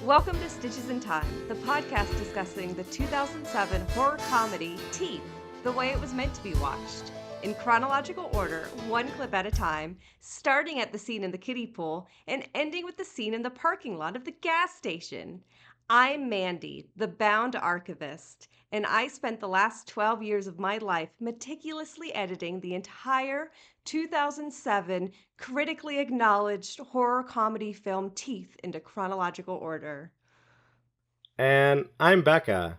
Welcome to Stitches in Time, the podcast discussing the 2007 horror comedy Teeth, the way it was meant to be watched. In chronological order, one clip at a time, starting at the scene in the kiddie pool and ending with the scene in the parking lot of the gas station. I'm Mandy, the bound archivist, and I spent the last 12 years of my life meticulously editing the entire 2007 critically acknowledged horror comedy film Teeth into chronological order. And I'm Becca.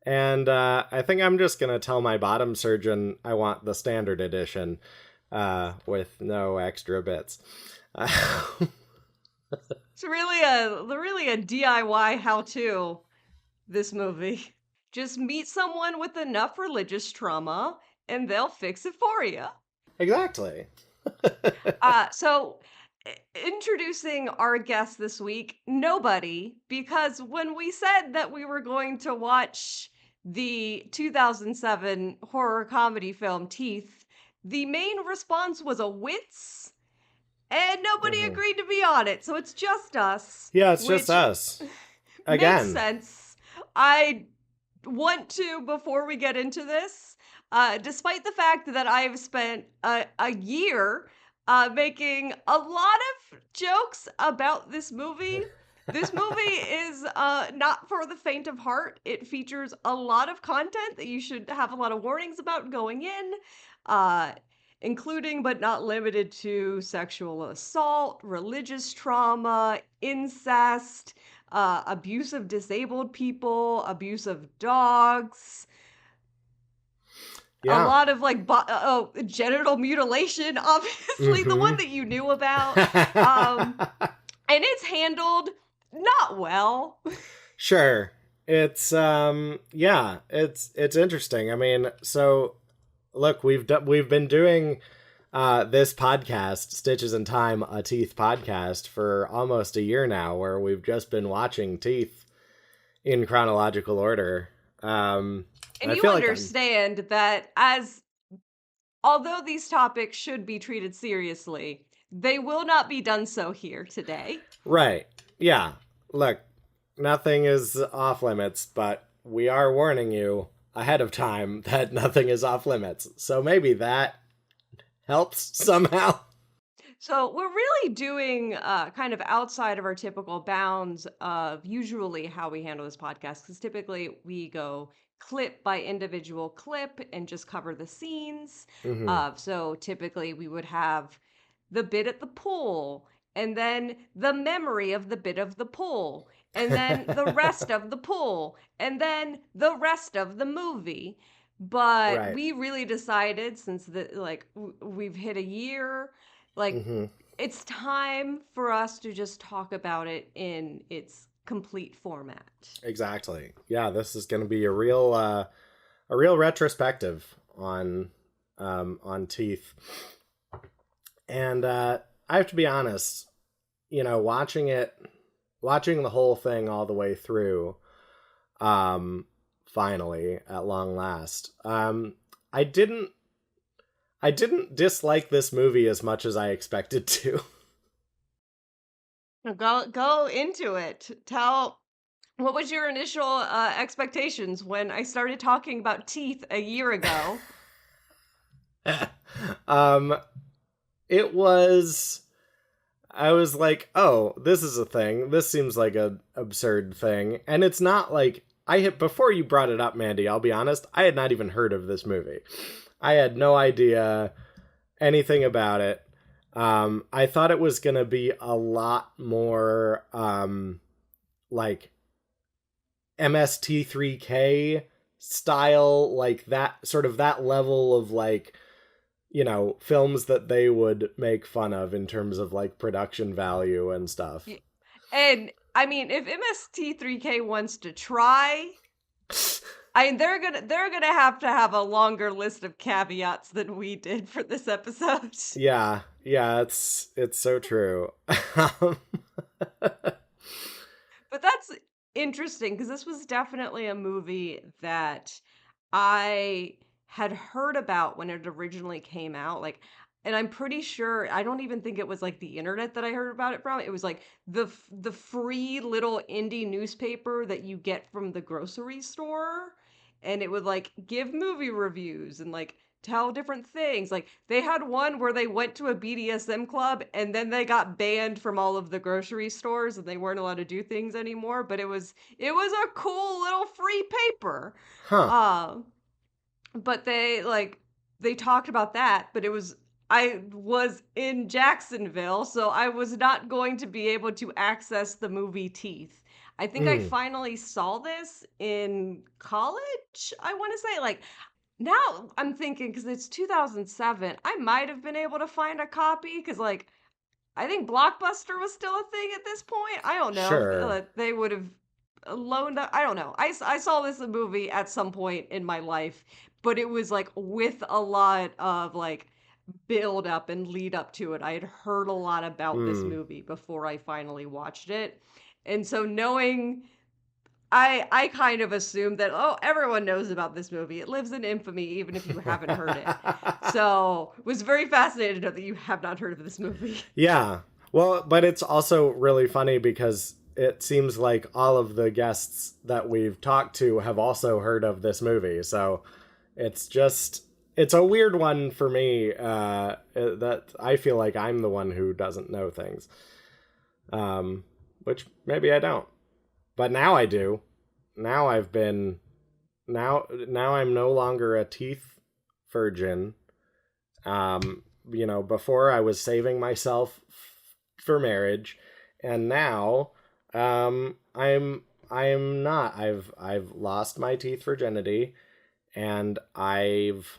And I think I'm just going to tell my bottom surgeon I want the standard edition with no extra bits. It's really a DIY how-to, this movie. Just meet someone with enough religious trauma and they'll fix it for you. Exactly. So introducing our guest this week, nobody, because when we said that we were going to watch the 2007 horror comedy film Teeth, the main response was a wince, and nobody agreed to be on it. So it's just us. Yeah, it's just us. Again. Makes sense. I want to, before we get into this, despite the fact that I've spent a year making a lot of jokes about this movie is not for the faint of heart. It features a lot of content that you should have a lot of warnings about going in, including but not limited to sexual assault, religious trauma, incest, abuse of disabled people, abuse of dogs, a lot of genital mutilation, obviously, the one that you knew about. And it's handled not well. Sure. It's it's interesting. I mean, so look, we've been doing this podcast, Stitches in Time, a Teeth podcast, for almost a year now, where we've just been watching Teeth in chronological order. And you understand that although these topics should be treated seriously, they will not be done so here today. Right. Yeah. Look, nothing is off limits, but we are warning you ahead of time that nothing is off limits. So maybe that helps somehow. So we're really doing kind of outside of our typical bounds of usually how we handle this podcast, because typically we go clip by individual clip and just cover the scenes. So typically we would have the bit at the pool, and then the memory of the bit of the pool, and then the rest of the pool, and then the rest of the movie. But we really decided, since we've hit a year, it's time for us to just talk about it in its complete format. Exactly. Yeah, this is going to be a real retrospective on Teeth. And I have to be honest, watching the whole thing all the way through, finally, at long last, I didn't dislike this movie as much as I expected to. Go into it. What was your initial expectations when I started talking about Teeth a year ago? I was like, oh, this is a thing. This seems like an absurd thing. And it's not like, before you brought it up, Mandy, I'll be honest, I had not even heard of this movie. I had no idea anything about it. I thought it was going to be a lot more, like MST3K style, like that sort of that level of films that they would make fun of in terms of like production value and stuff. And I mean, if MST3K wants to try, they're gonna have a longer list of caveats than we did for this episode. Yeah, it's so true. But that's interesting, because this was definitely a movie that I had heard about when it originally came out. Like, and I'm pretty sure I don't even think it was like the internet that I heard about it from. It was like the free little indie newspaper that you get from the grocery store, and it would like give movie reviews and like tell different things. Like they had one where they went to a BDSM club and then they got banned from all of the grocery stores and they weren't allowed to do things anymore, but it was a cool little free paper. Huh. Um but they talked about that, but I was in Jacksonville, so I was not going to be able to access the movie Teeth. I think I Mm. finally saw this in college, I want to say. Like, now I'm thinking, because it's 2007, I might have been able to find a copy, because, like, I think Blockbuster was still a thing at this point. I don't know. Sure. They would have loaned up. I don't know. I saw this movie at some point in my life, but it was like with a lot of like build up and lead up to it. I had heard a lot about this Mm. movie before I finally watched it. And so knowing I kind of assumed that, oh, everyone knows about this movie. It lives in infamy even if you haven't heard it. So, was very fascinated to know that you have not heard of this movie. Yeah. Well, but it's also really funny because it seems like all of the guests that we've talked to have also heard of this movie. So it's just, it's a weird one for me that I feel like I'm the one who doesn't know things. Which maybe I don't. But now I do. Now I've been, now I'm no longer a teeth virgin. Before I was saving myself for marriage, and now I'm not. I've lost my teeth virginity, and I've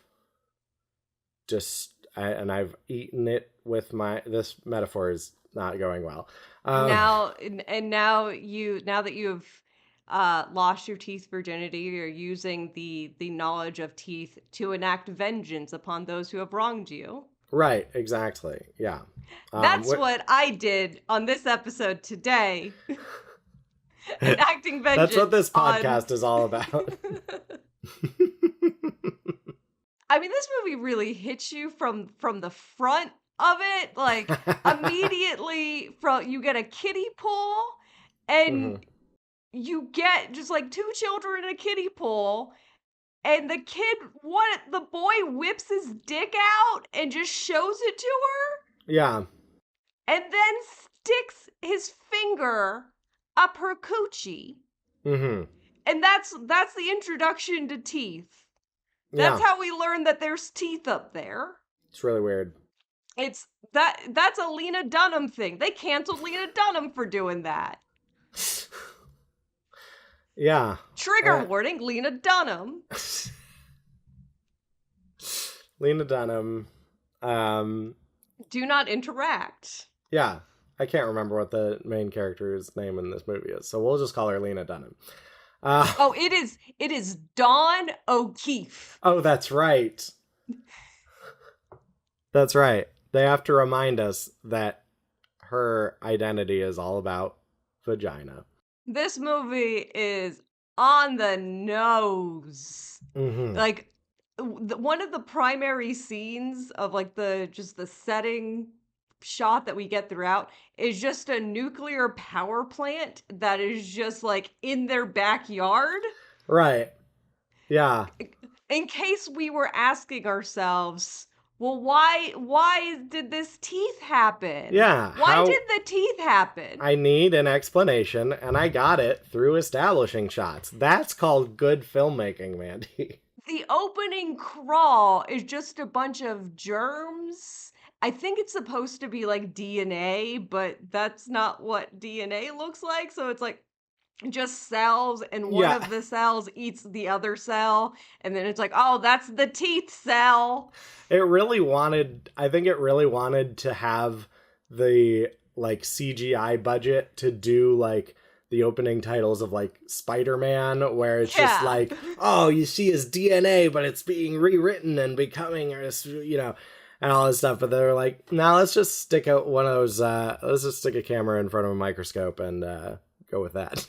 eaten it with my. This metaphor is not going well. Now and now that you've lost your teeth virginity, you're using the knowledge of teeth to enact vengeance upon those who have wronged you. Right, exactly. Yeah. That's What what I did on this episode today, enacting That's what vengeance this on. podcast is all about. I mean, this movie really hits you from the front of it. Like immediately from you get a kiddie pool, Hmm. and you get just like two children in a kiddie pool, and the kid, what the boy whips his dick out and just shows it to her, Yeah. and then sticks his finger up her coochie. Hmm. And that's the introduction to teeth. That's Yeah. how we learn that there's teeth up there. It's really weird. That's a Lena Dunham thing. They canceled Lena Dunham for doing that. Yeah. Trigger Uh, warning, Lena Dunham. Lena Dunham. Um, Do not interact. yeah. I can't remember what the main character's name in this movie is, so we'll just call her Lena Dunham. Uh, Oh, it is Dawn O'Keefe. oh, that's right. That's right. They have to remind us that her identity is all about vagina. This movie is on the nose. Mm-hmm. Like one of the primary scenes of like the setting shot that we get throughout is just a nuclear power plant that is just like in their backyard. Right. Yeah. In case we were asking ourselves, well, why did this teeth happen? Yeah. Why How did the teeth happen? I need an explanation, and I got it through establishing shots. That's called good filmmaking, Mandy. The opening crawl is just a bunch of germs. I think it's supposed to be like DNA, but that's not what DNA looks like. So it's like just cells, and one Yeah. of the cells eats the other cell, and then it's like, oh, that's the teeth cell. I think it really wanted to have the like CGI budget to do like the opening titles of like Spider-Man, where it's just Yeah. like, oh, you see his DNA, but it's being rewritten and becoming, and all this stuff. But they're like, now let's just stick out one of those, let's just stick a camera in front of a microscope and go with that.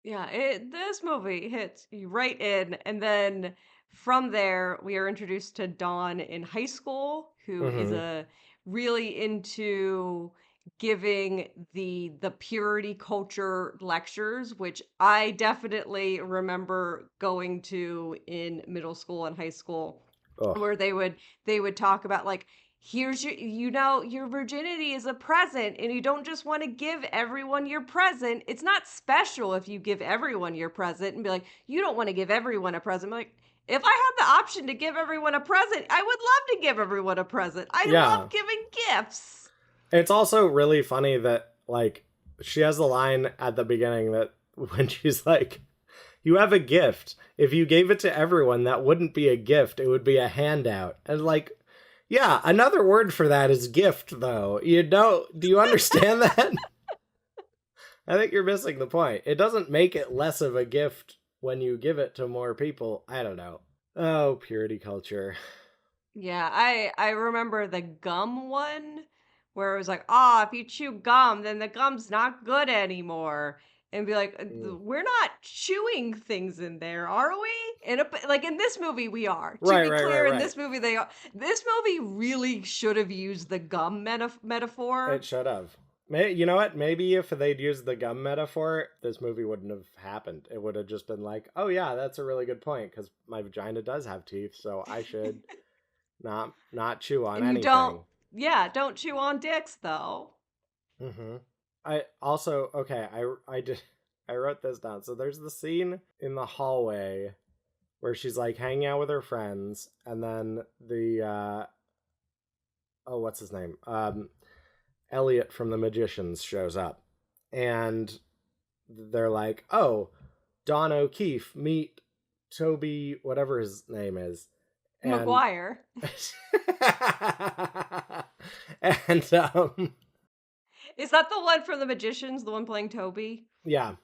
Yeah, this movie hits you right in, and then from there we are introduced to Dawn in high school, who is Mm-hmm. a really into giving the purity culture lectures, which I definitely remember going to in middle school and high school, Oh, where they would talk about like, here's your, your virginity is a present, and you don't just want to give everyone your present. It's not special if you give everyone your present. And be like, you don't want to give everyone a present. I'm like, if I had the option to give everyone a present, I would love to give everyone a present. I yeah. love giving gifts. It's also really funny that, like, she has the line at the beginning that when she's like, you have a gift. If you gave it to everyone, that wouldn't be a gift. It would be a handout. And, like, yeah, another word for that is gift, though. You don't, do you understand that? I think you're missing the point. It doesn't make it less of a gift when you give it to more people. I don't know. Oh, purity culture. Yeah, I remember the gum one where it was like, "Ah, if you chew gum, then the gum's not good anymore." And be like, Mm. We're not chewing things in there, are we?" And like in this movie, we are. To Right, be right, right, clear, in right. this movie, they are. This movie really should have used the gum It metaphor. should have. You know what? Maybe if they'd used the gum metaphor, this movie wouldn't have happened. It would have just been like, oh yeah, that's a really good point because my vagina does have teeth, so I should not chew on And you don't, anything. yeah, don't chew on dicks though. Mm-hmm. I also okay. I did I wrote this down. So there's the scene in the hallway where she's like hanging out with her friends, and then the oh, what's his name? Elliot from the Magicians shows up, and they're like, "Oh, Don O'Keefe, meet Toby, whatever his name is," and McGuire. and Is that the one from The Magicians, the one playing Toby? yeah,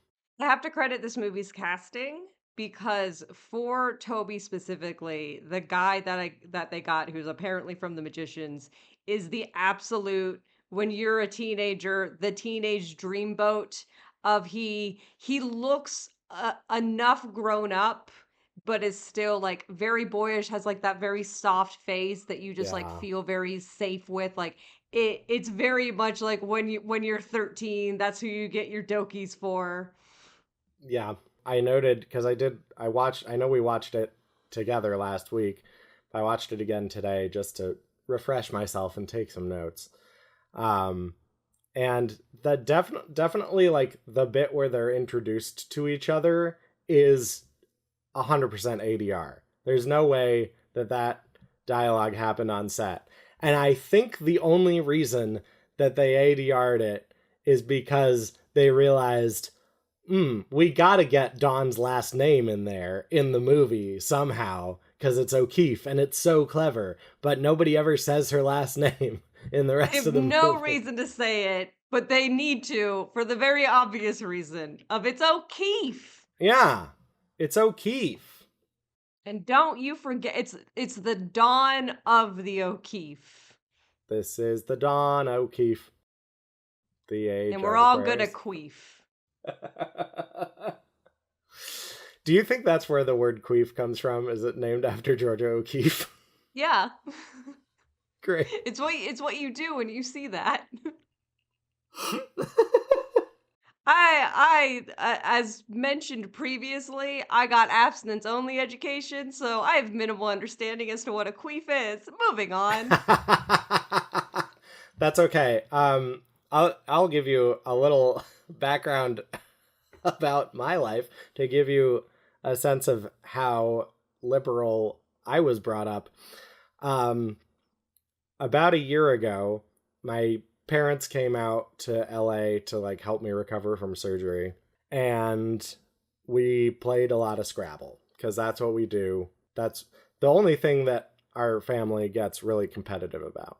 I have to credit this movie's casting because for Toby specifically, the guy that they got who's apparently from The Magicians is the absolute, when you're a teenager, the teenage dreamboat of he looks enough grown up but is still like very boyish, has like that very soft face that you just like yeah, feel very safe with. Like it's very much like when you're 13, that's who you get your dokies for. yeah. I noted because I watched. I know we watched it together last week. I watched it again today just to refresh myself and take some notes. Um, and the definitely like the bit where they're introduced to each other is 100% ADR. There's no way that that dialogue happened on set. And I think the only reason that they ADR'd it is because they realized, we gotta get Dawn's last name in there in the movie somehow because it's O'Keefe and it's so clever, but nobody ever says her last name in the They rest have of the no movie. reason to say it, but they need to for the very obvious reason of it's O'Keefe. Yeah, it's O'Keefe. And don't you forget, it's the dawn of the O'Keefe. This is the Dawn O'Keefe, the age And we're of all good at Aquarius. queef. Do you think that's where the word queef comes from? Is it named after Georgia O'Keeffe? Yeah. Great. It's what you do when you see that. As mentioned previously, I got abstinence only education, so I have minimal understanding as to what a queef is. Moving on. That's okay. I'll give you a little background about my life to give you a sense of how liberal I was brought up. Um, about a year ago, my parents came out to LA to like help me recover from surgery, and we played a lot of Scrabble because that's what we do. That's the only thing that our family gets really competitive about.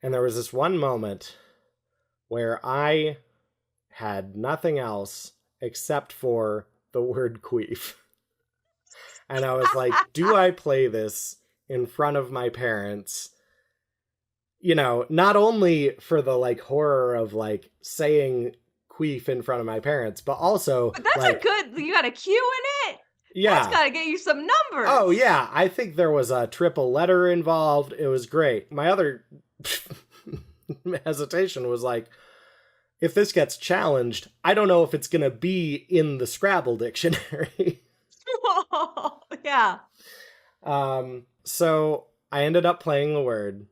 And there was this one moment where I had nothing else except for the word queef. And I was like, do I play this in front of my parents? You know, not only for the like horror of like saying queef in front of my parents, but also But that's a like, good, you got a cue in it. That's Yeah. gotta get you some Oh, numbers. yeah. I think there was a triple letter involved. It was great. My other hesitation was like, if this gets challenged, I don't know if it's going to be in the Scrabble dictionary. Yeah. So I ended up playing the word,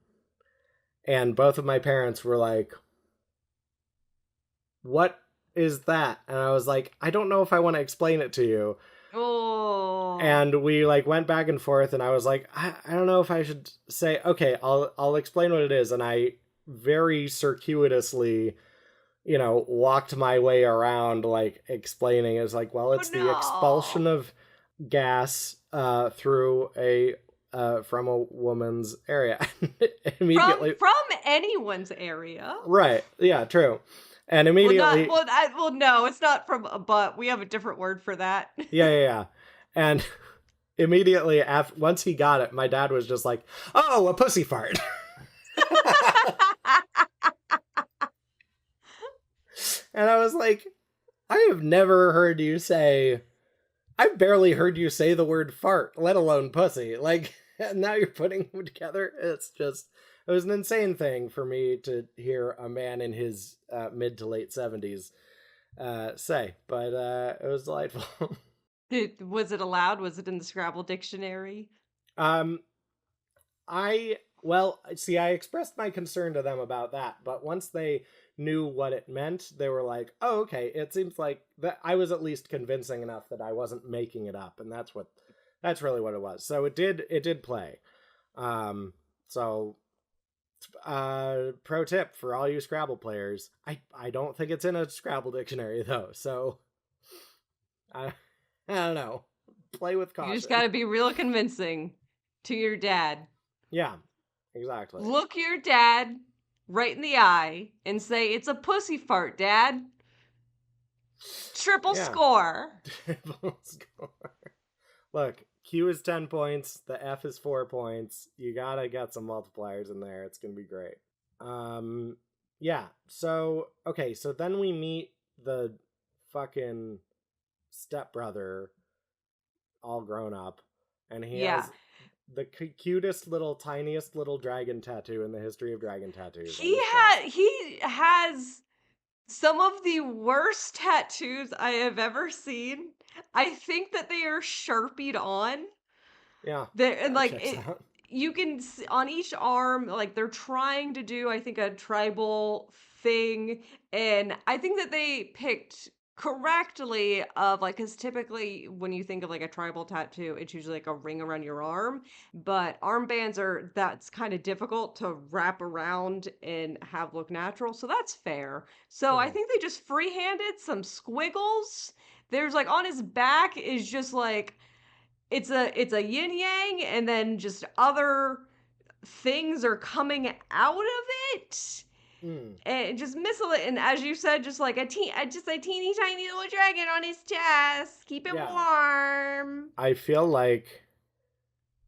and both of my parents were like, "What is that?" And I was like, "I don't know if I want to explain it to you." Oh. And we like went back and forth, and I was like, I don't know if I should say, okay, I'll explain what it is. And I very circuitously, walked my way around like explaining. It was like, well, Oh it's the expulsion no. of gas through a from a woman's area. From Immediately, anyone's area. right? Yeah, true. And Well, not immediately, well. No, it's not from a butt. We have a different word for that. yeah. And immediately after, once he got it, my dad was just like, "Oh, a pussy fart." And I was like, I have never heard you say, I've barely heard you say the word fart, let alone pussy. Like, now you're putting them together. It was an insane thing for me to hear a man in his mid to late 70s say, but it was delightful. Was it allowed? Was it in the Scrabble dictionary? um, well, see, I expressed my concern to them about that, but once they knew what it meant, they were like, "Oh, okay." It seems like that I was at least convincing enough that I wasn't making it up, and that's really what it was. So it did play. Um, so pro tip for all you Scrabble players: I don't think it's in a Scrabble dictionary though, so I I don't know. Play with You just caution. got to be real convincing to your dad. Yeah, exactly. Look your dad right in the eye and say, "It's a pussy fart, Dad." Triple Yeah. score. Triple score. Look, Q is 10 points, the F is 4 points. You gotta get some multipliers in there. It's gonna be great. Yeah, so, okay, so then we meet the fucking stepbrother, all grown up, and he Yeah. has the cutest little, tiniest little dragon tattoo in the history of dragon tattoos on He his chest. he has some of the worst tattoos I have ever seen. I think that they are sharpied on. Yeah, There and that like checks it out. you can on each arm like they're trying to do I think a tribal thing and I think that they picked correctly of like cuz typically when you think of like a tribal tattoo it's usually like a ring around your arm but armbands are that's kind of difficult to wrap around and have look natural so that's fair. So I Mhm. think they just freehanded some squiggles. There's like on his back is just like it's a yin yang and then just other things are coming out of it Mm, and just missile it and as you said just like just a teeny tiny little dragon on his chest keep him yeah. warm. I feel like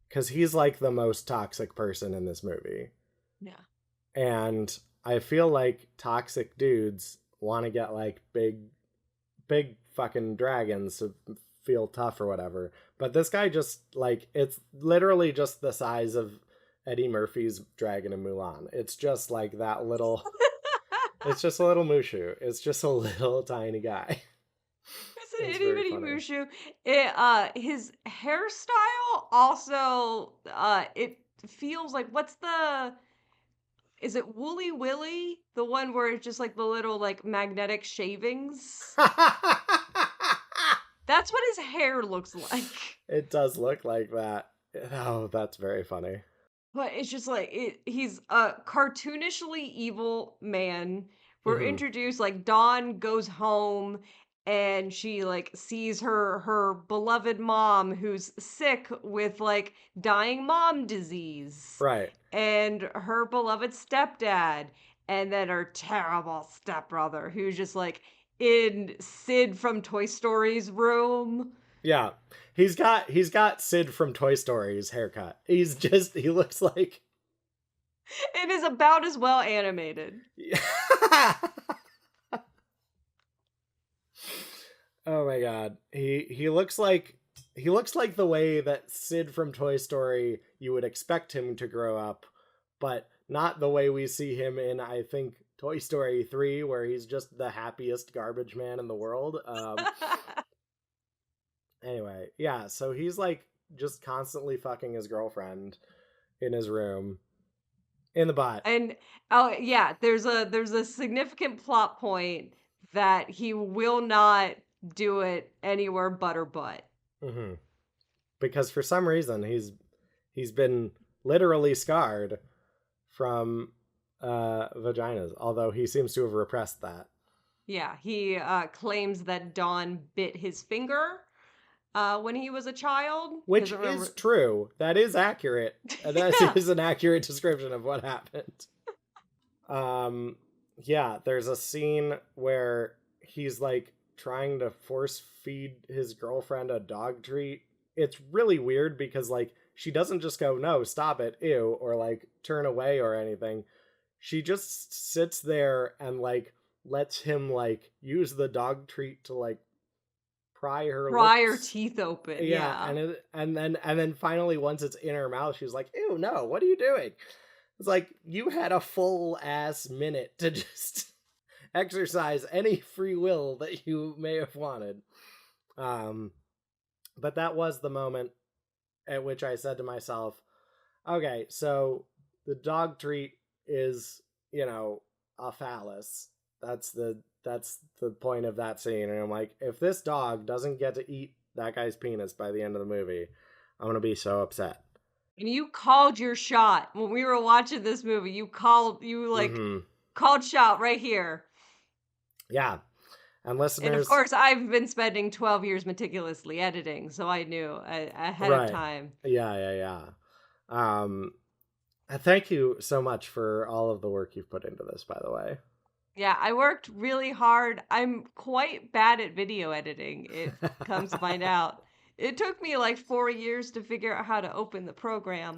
because he's like the most toxic person in this movie. Yeah. And I feel like toxic dudes want to get like big fucking dragons to feel tough or whatever. But this guy just like it's literally just the size of Eddie Murphy's dragon in Mulan. It's just like that little it's just a little Mushu. It's just a little tiny guy. It's an It's itty very bitty funny. Mushu. His hairstyle also it feels like what's the is it Wooly Willy? The one where it's just like the little like magnetic shavings? That's what his hair looks like. It does look like that. Oh, that's very funny. But it's just like he's a cartoonishly evil man. We're Hmm. introduced like Dawn goes home and she like sees her beloved mom who's sick with like dying mom disease Right. and her beloved stepdad and then her terrible stepbrother who's just like in Sid from Toy Story's room. Yeah. He's got Sid from Toy Story's haircut. He looks like It is about as well animated. Oh my god. He looks like he looks like the way that Sid from Toy Story you would expect him to grow up, but not the way we see him in, I think, Toy Story 3, where he's just the happiest garbage man in the world. Anyway, yeah, so he's like just constantly fucking his girlfriend in his room in the butt. And oh yeah, there's a significant plot point that he will not do it anywhere but her butt. Mm-hmm. Because for some reason he's been literally scarred from vaginas, although he seems to have repressed that. Yeah, he claims that Dawn bit his finger when he was a child. He Which doesn't is remember. true. That is accurate. That Yeah, is an accurate description of what happened. Um, yeah, there's a scene where he's like trying to force feed his girlfriend a dog treat. It's really weird because like she doesn't just go, no, stop it, ew, or like turn away or anything. She just sits there and like lets him like use the dog treat to like pry her pry her lips. teeth open. Yeah, Yeah. and then finally once it's in her mouth, she's like, ew, no, what are you doing? It's like you had a full ass minute to just exercise any free will that you may have wanted. But that was the moment at which I said to myself, okay, so the dog treat is, a phallus. That's the point of that scene. And I'm like, if this dog doesn't get to eat that guy's penis by the end of the movie, I'm gonna be so upset. And you called your shot when we were watching this movie. Mm-hmm. Called shot right here. Yeah. And And of listeners, course, I've been spending 12 years meticulously editing, so I knew ahead of right. time. Yeah. Um, thank you so much for all of the work you've put into this, by the way. Yeah, I worked really hard. I'm quite bad at video editing, it comes to find out. It took me like 4 years to figure out how to open the program.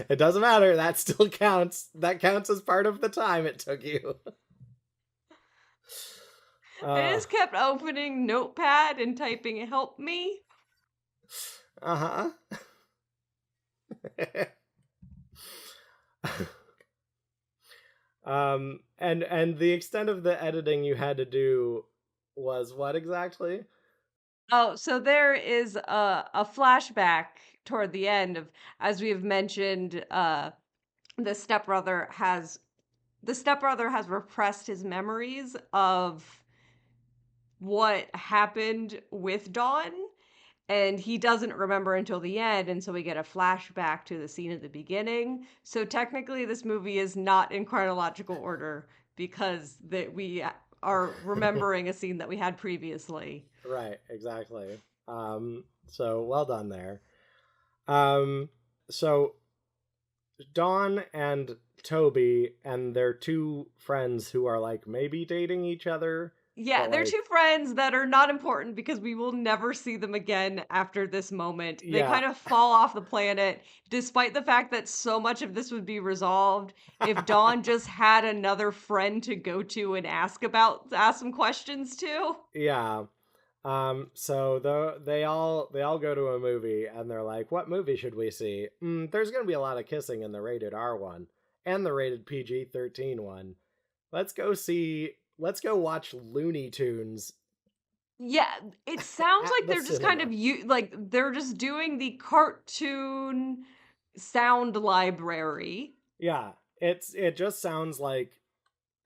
It doesn't matter. That still counts. That counts as part of the time it took you. I Uh just kept opening Notepad and typing help me. huh. And the extent of the editing you had to do was what exactly? Oh, so there is a flashback toward the end of, as we have mentioned, the stepbrother has the stepbrother has repressed his memories of what happened with Dawn, and he doesn't remember until the end, and so we get a flashback to the scene at the beginning. So technically this movie is not in chronological order because that we are remembering a scene that we had previously. Right, exactly. So well done there. Um, so Dawn and Toby and their two friends who are like maybe dating each other, Yeah, but they're like, two friends that are not important because we will never see them again after this moment. They yeah. kind of fall off the planet, despite the fact that so much of this would be resolved if Dawn just had another friend to go to and ask some questions to. Yeah. So they all go to a movie and they're like, "What movie should we see?" There's gonna be a lot of kissing in the rated R one and the rated PG-13 one. Let's go watch Looney Tunes Yeah, it sounds at like the they're just kind cinema. of like they're just doing the cartoon sound library. Yeah, it just sounds like,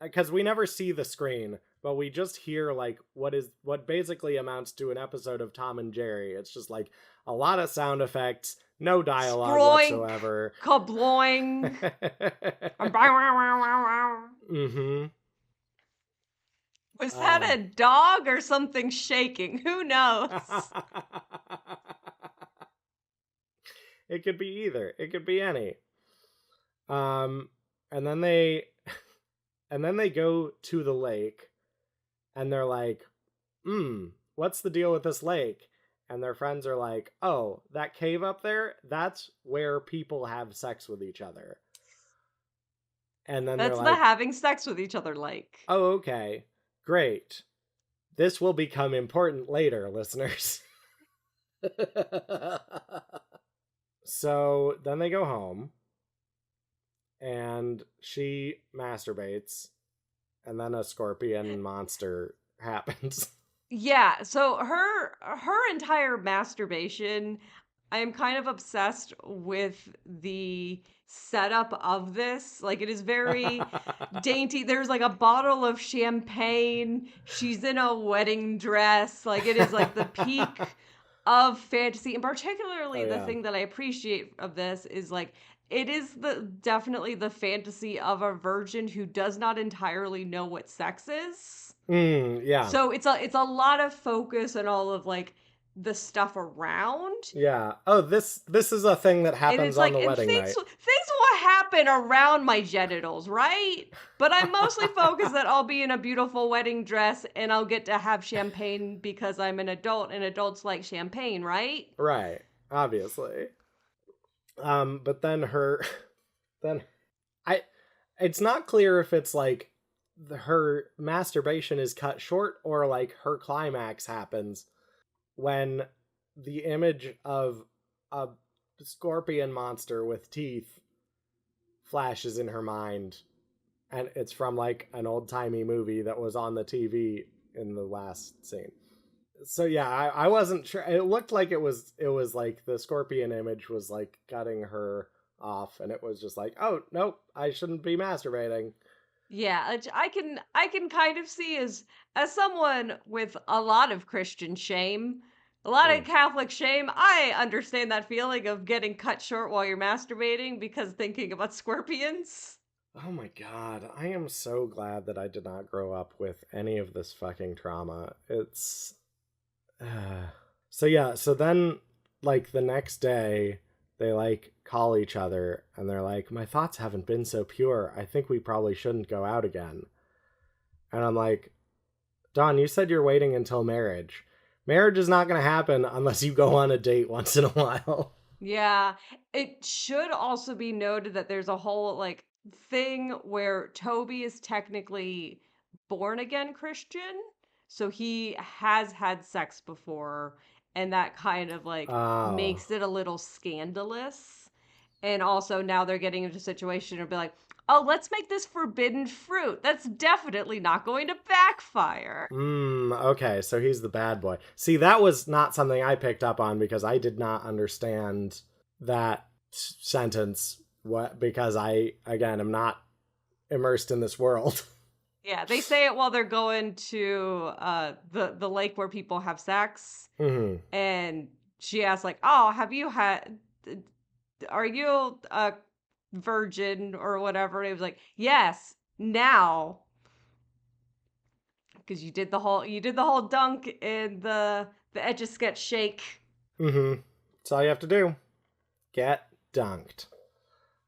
because we never see the screen, but we just hear like what basically amounts to an episode of Tom and Jerry. It's just like a lot of sound effects, no dialogue Sproink, whatsoever. kabloing. Mm-hmm. Was that Um. a dog or something shaking? Who knows? It could be either. It could be any. Um, and then they go to the lake, and they're like, what's the deal with this lake? And their friends are like, oh, that cave up there, that's where people have sex with each other. And then they're That's the like, having sex with each other like. oh, okay, great. This will become important later, listeners. So then they go home, and she masturbates, and then a scorpion monster happens. Yeah, so her entire masturbation, I am kind of obsessed with the setup of this. Like it is very dainty. There's like a bottle of champagne. She's in a wedding dress. Like it is like the peak of fantasy. And Oh particularly the yeah. thing that I appreciate of this is like it is the definitely the fantasy of a virgin who does not entirely know what sex is. Yeah. So it's a lot of focus on all of like the stuff around. Yeah. Oh, this is a thing that And happens it's on like the and wedding things night. things will happen around my genitals, right? But I'm mostly focused that I'll be in a beautiful wedding dress and I'll get to have champagne because I'm an adult and adults like champagne, right? Right. Obviously. But then her then I it's not clear if it's like her masturbation is cut short or like her climax happens when the image of a scorpion monster with teeth flashes in her mind, and it's from like an old-timey movie that was on the TV in the last scene. So yeah, I wasn't sure. It looked like it was like the scorpion image was like cutting her off, and it was just like, oh nope, I shouldn't be masturbating. Yeah, I can kind of see as someone with a lot of Christian shame, a lot Mm. of Catholic shame, I understand that feeling of getting cut short while you're masturbating because thinking about scorpions. Oh my god, I am so glad that I did not grow up with any of this fucking trauma. It's so yeah, so then like the next day they like call each other and they're like, my thoughts haven't been so pure. I think we probably shouldn't go out again. And I'm like, Don, you said you're waiting until marriage. Marriage is not going to happen unless you go on a date once in a while. Yeah, it should also be noted that there's a whole like thing where Toby is technically born again Christian, so he has had sex before, and that kind of like Oh. makes it a little scandalous. And also now they're getting into a situation to be like, oh, let's make this forbidden fruit. That's definitely not going to backfire. Okay, so he's the bad boy. See, that was not something I picked up on because I did not understand that sentence what because I again am not immersed in this world. Yeah, they say it while they're going to the lake where people have sex, Hmm. and she asks like, "Oh, have you had? Are you a virgin or whatever?" And he was like, "Yes, now." Because you did the whole dunk and the edge of sketch shake. Hmm. That's all you have to do. Get dunked.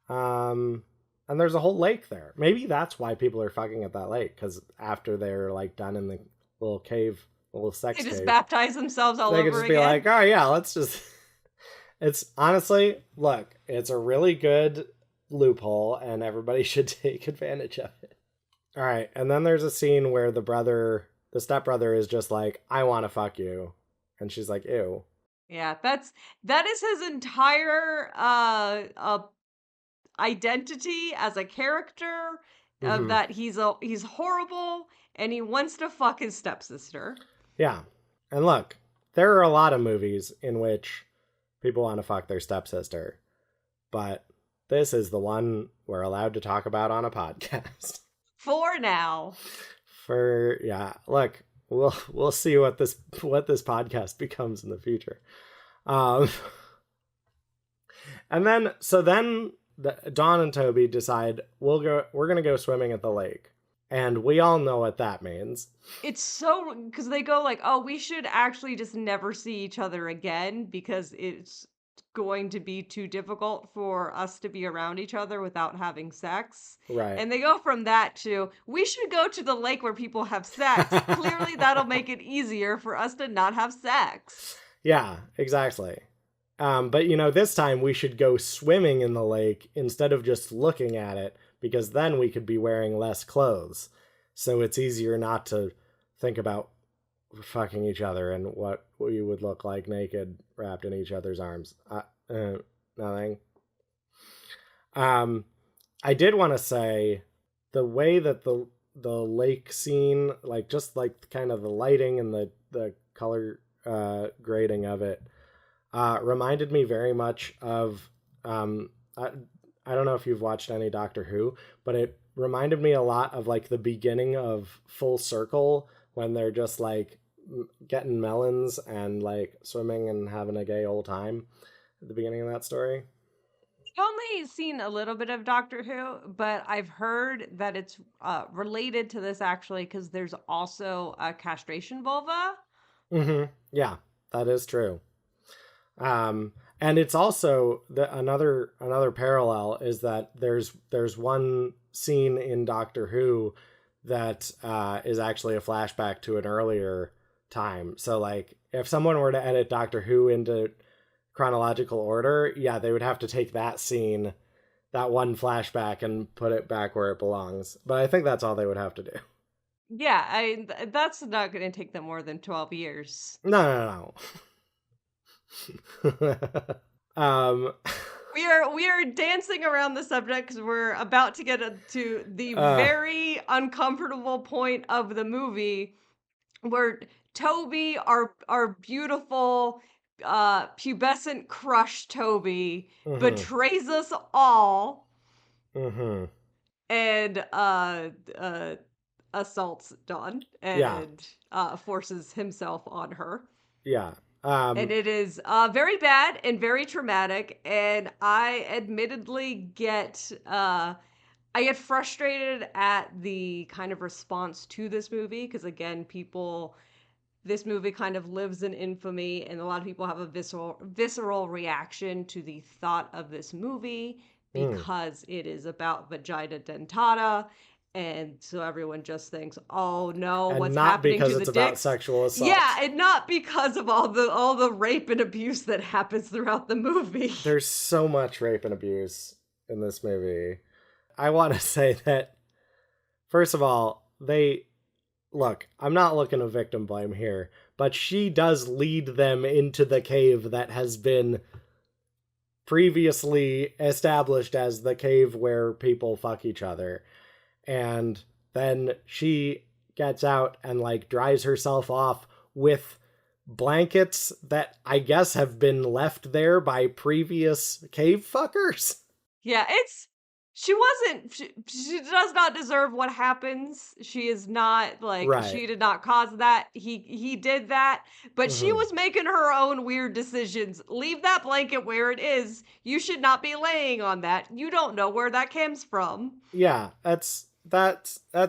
And there's a whole lake there. Maybe that's why people are fucking at that lake, because after they're like done in the little cave, little They sex just cave, baptize themselves all they could over just be like, again. oh yeah, let's just. It's honestly, look, it's a really good loophole, and everybody should take advantage of it. All right, and then there's a scene where the stepbrother, is just like, I want to fuck you, and she's like, ew. Yeah, that is his entire identity as a character of Mm-hmm. that he's horrible and he wants to fuck his stepsister. Yeah, and look, there are a lot of movies in which people want to fuck their stepsister, but this is the one we're allowed to talk about on a podcast. For now. For yeah, look, we'll see what this podcast becomes in the future. Um, and then Dawn and Toby decide we're gonna go swimming at the lake, and we all know what that means. It's so because they go like, "Oh, we should actually just never see each other again because it's going to be too difficult for us to be around each other without having sex." Right. And they go from that to, "We should go to the lake where people have sex. Clearly that'll make it easier for us to not have sex." Yeah, exactly. But this time we should go swimming in the lake instead of just looking at it, because then we could be wearing less clothes. So it's easier not to think about fucking each other and what we would look like naked wrapped in each other's arms. Nothing. Um, I did want to say the way that the lake scene, like just like kind of the lighting and the color grading of it, reminded me very much of I don't know if you've watched any Doctor Who, but it reminded me a lot of like the beginning of Full Circle when they're just like getting melons and like swimming and having a gay old time at the beginning of that story. I've only seen a little bit of Doctor Who, but I've heard that it's related to this actually because there's also a castration vulva. Mm-hmm. Yeah, that is true. And it's also another parallel is that there's one scene in Doctor Who that is actually a flashback to an earlier time. So like if someone were to edit Doctor Who into chronological order, yeah, they would have to take that scene, that one flashback, and put it back where it belongs. But I think that's all they would have to do. Yeah, that's not going to take them more than 12 years. No, no, no. um, We are dancing around the subject because we're about to get to the uh, very uncomfortable point of the movie where Toby, our beautiful pubescent crush Toby, mm-hmm, betrays us all mm-hmm. and uh assaults Dawn Yeah, and forces himself on her. yeah. And Um, it is very bad and very traumatic. And I admittedly I get frustrated at the kind of response to this movie because again, this movie kind of lives in infamy, and a lot of people have a visceral reaction to the thought of this movie mm. because it is about vagina dentata. And so everyone just thinks, "Oh no, And what's not happening because to the it's about dicks?" sexual Yeah, assault. and not because of all the rape and abuse that happens throughout the movie. There's so much rape and abuse in this movie. I want to say that first of all, they look. I'm not looking to victim blame here, but she does lead them into the cave that has been previously established as the cave where people fuck each other. And then she gets out and like dries herself off with blankets that I guess have been left there by previous cave fuckers. Yeah, it's she wasn't she does not deserve what happens. She is not like Right. she did not cause that. He did that, but she Mm-hmm. was making her own weird decisions. Leave that blanket where it is. You should not be laying on that. You don't know where that comes from. Yeah, that's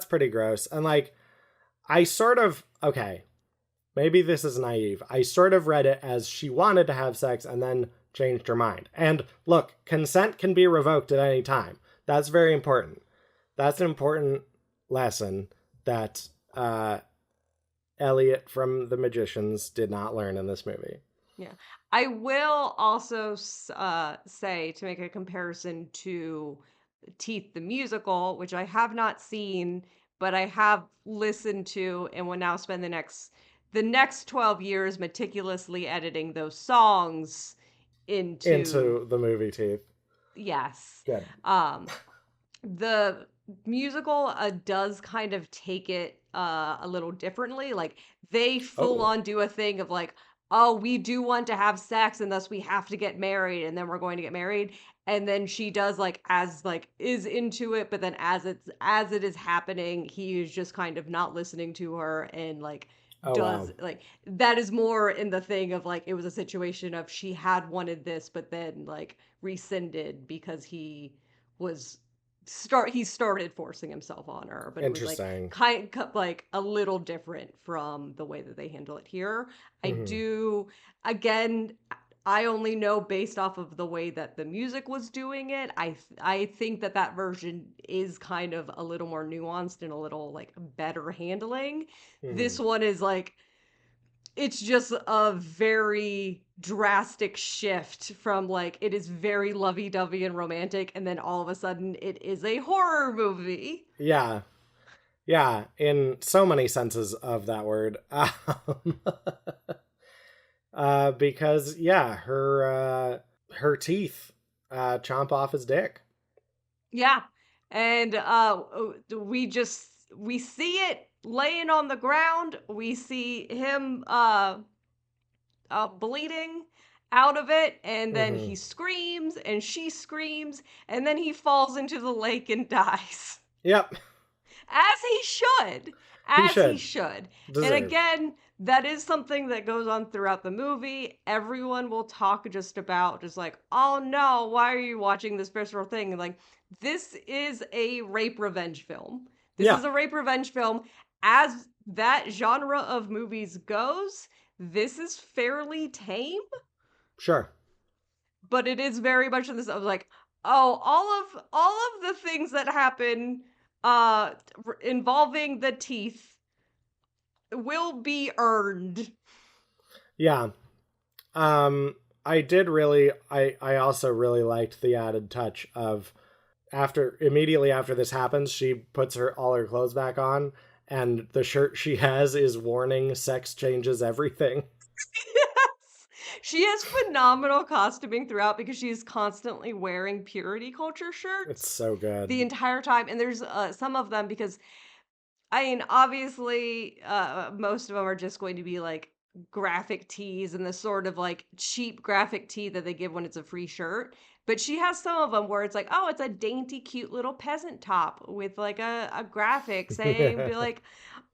pretty gross. And like I sort of okay, maybe this is naive. I sort of read it as she wanted to have sex and then changed her mind. And look, consent can be revoked at any time. That's very important. That's an important lesson that Elliot from The Magicians did not learn in this movie. Yeah. I will also say to make a comparison to Teeth the musical, which I have not seen, but I have listened to and will now spend the next 12 years meticulously editing those songs into Into the movie Teeth. yes. Good. Um the musical does kind of take it a little differently. Like they full Oh. on do a thing of like, oh, we do want to have sex and thus we have to get married and then we're going to get married. And then she does like as like is into it, but then as it is happening, he is just kind of not listening to her and like Oh wow. does like that is more in the thing of like it was a situation of she had wanted this but then like rescinded because was he started forcing himself on her, but it was like Interesting. kind of like a little different from the way that they handle it here. I Mm-hmm. do again, I only know based off of the way that the music was doing it. I think that that version is kind of a little more nuanced and a little like better handling. Mm-hmm. This one is like it's just a very drastic shift from like it is very lovey-dovey and romantic and then all of a sudden it is a horror movie. Yeah. Yeah, in so many senses of that word. Because yeah, her teeth chomp off his dick. Yeah. And we see it laying on the ground. We see him bleeding out of it, and then Mm-hmm. he screams and she screams, and then he falls into the lake and dies. Yep, As he should. he As he should. should. And Deserved. again, that is something that goes on throughout the movie. Everyone will talk just about, just like, oh no, why are you watching this visceral thing? And like, this is a rape revenge film. This Yeah, is a rape revenge film. As that genre of movies goes, this is fairly tame, sure. but it is very much in this of like, oh, all of the things that happen uh involving the teeth will be earned. Yeah. I did really I also really liked the added touch of after immediately after this happens, she puts her all her clothes back on and the shirt she has is warning sex changes everything. Yes. She has phenomenal costuming throughout because she is constantly wearing purity culture It's shirts so the good. entire time, and there's some of them because I mean, obviously, most of them are just going to be like graphic tees and the sort of like cheap graphic tee that they give when it's a free shirt. But she has some of them where it's like, oh, it's a dainty, cute little peasant top with like a graphic saying, be like,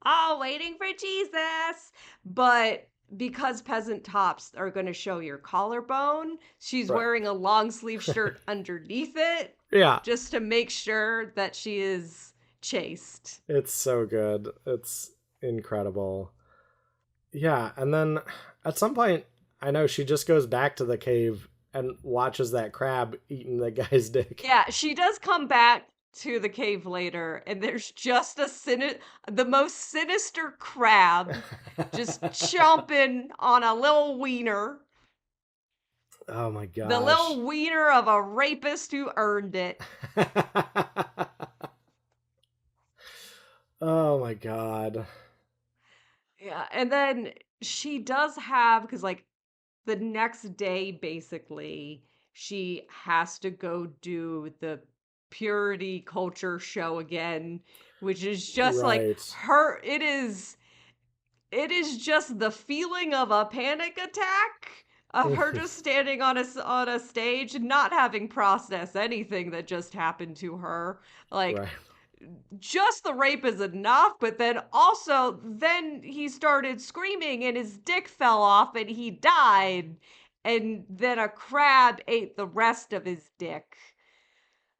oh, waiting for Jesus. But because peasant tops are going to show your collarbone, she's Right. wearing a long sleeve shirt underneath it Yeah, just to make sure that she is chaste. it's so good. It's incredible. Yeah, and then at some point I know she just goes back to the cave and watches that crab eating the guy's dick. Yeah, she does come back to the cave later, and there's just the most sinister crab just chomping on a little wiener, Oh my the gosh. little wiener of a rapist who earned it. Oh my god. Yeah, and then she does have because like the next day, basically, she has to go do the purity culture show again, which is just like Right. her. It is just the feeling of a panic attack of her just standing on a stage not having processed anything that just happened to her. Like Right. just the rape is enough, but then also then he started screaming and his dick fell off and he died. And then a crab ate the rest of his dick.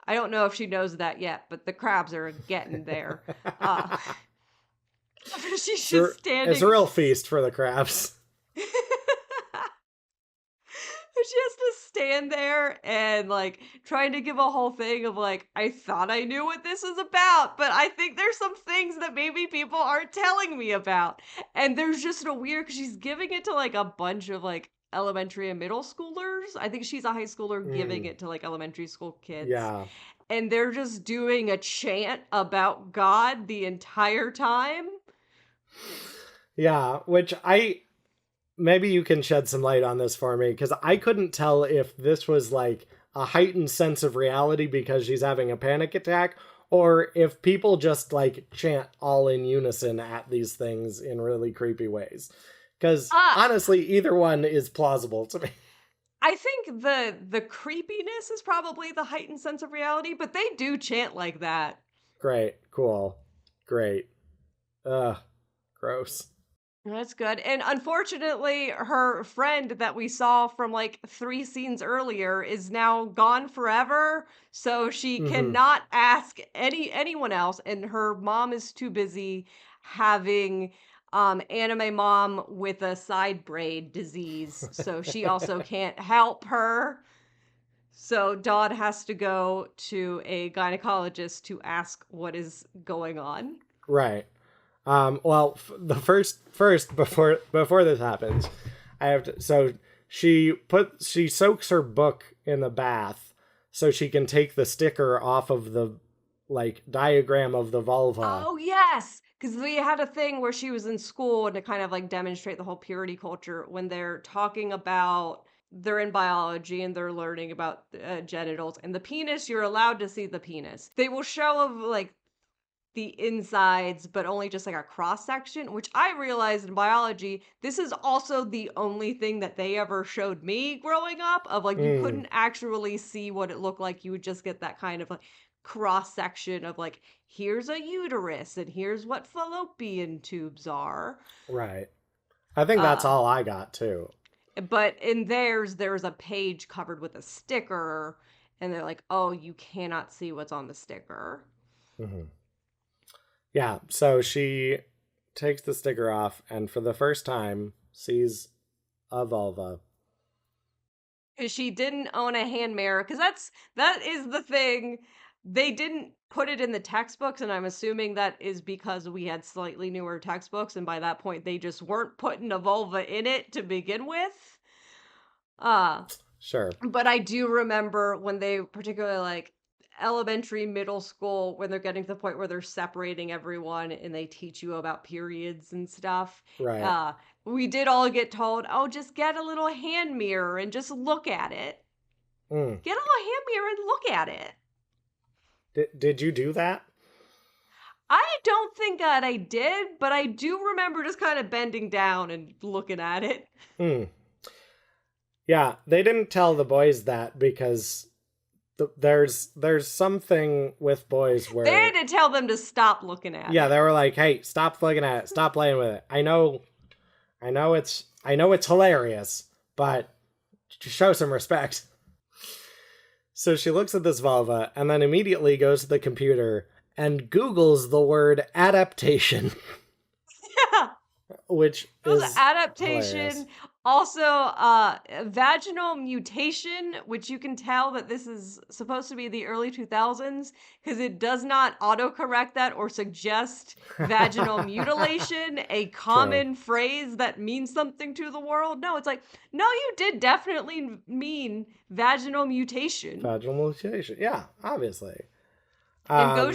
I don't know if she knows that yet, but the crabs are getting there. Uh she's just It's a standing. real feast for the crabs. She has to stand there and like trying to give a whole thing of like, I thought I knew what this was about, but I think there's some things that maybe people aren't telling me about. And there's just a weird because she's giving it to like a bunch of like elementary and middle schoolers. I think she's a high schooler giving Mm, it to like elementary school kids. yeah. And they're just doing a chant about God the entire time. Yeah, which I maybe you can shed some light on this for me because I couldn't tell if this was like a heightened sense of reality because she's having a panic attack or if people just like chant all in unison at these things in really creepy ways. Because Uh, honestly, either one is plausible to me. I think the creepiness is probably the heightened sense of reality, but they do chant like that. Great, cool, great. Ugh, gross. That's good. And unfortunately, her friend that we saw from like 3 scenes earlier is now gone forever, so she Mm-hmm. cannot ask anyone else and her mom is too busy having anime mom with a side braid disease, so she also can't help her. So Dodd has to go to a gynecologist to ask what is going on. Right. Well, the first before this happens, I have to. So she soaks her book in the bath so she can take the sticker off of the like diagram of the vulva. Oh, yes. Because we had a thing where she was in school and to kind of like demonstrate the whole purity culture when they're talking about they're in biology and they're learning about genitals and the penis, you're allowed to see the penis. They will show of like the insides, but only just like a cross section, which I realized in biology, this is also the only thing that they ever showed me growing up of like you Mm, couldn't actually see what it looked like. You would just get that kind of like cross section of like, here's a uterus and here's what fallopian tubes are. right. I think that's Uh, all I got too. but in theirs, there's a page covered with a sticker, and they're like, oh, you cannot see what's on the sticker. Hmm. Yeah, so she takes the sticker off and for the first time sees a vulva. Because she didn't own a hand mirror. Because that is the thing. They didn't put it in the textbooks, and I'm assuming that is because we had slightly newer textbooks, and by that point they just weren't putting a vulva in it to begin with. Uh, Sure. but I do remember when they particularly like elementary, middle school, when they're getting to the point where they're separating everyone and they teach you about periods and stuff. Right. Uh, we did all get told, oh, just get a little hand mirror and just look at it. Mm. Get a little hand mirror and look at it. Did you do that? I don't think that I did, but I do remember just kind of bending down and looking at it. Mm. Yeah, they didn't tell the boys that because there's something with boys They had where to tell them to stop looking at yeah, it. they were like, "Hey, stop looking at it. Stop playing with it. I know it's hilarious, but show some respect." So she looks at this vulva and then immediately goes to the computer and Googles the word adaptation, Yeah. which is hilarious. Adaptation, also vaginal mutation, which you can tell that this is supposed to be the early 2000s because it does not autocorrect that or suggest vaginal mutilation, a True. common phrase that means something to the world. No, it's like, no, you did definitely mean vaginal mutation Vaginal mutilation. Yeah, obviously. and go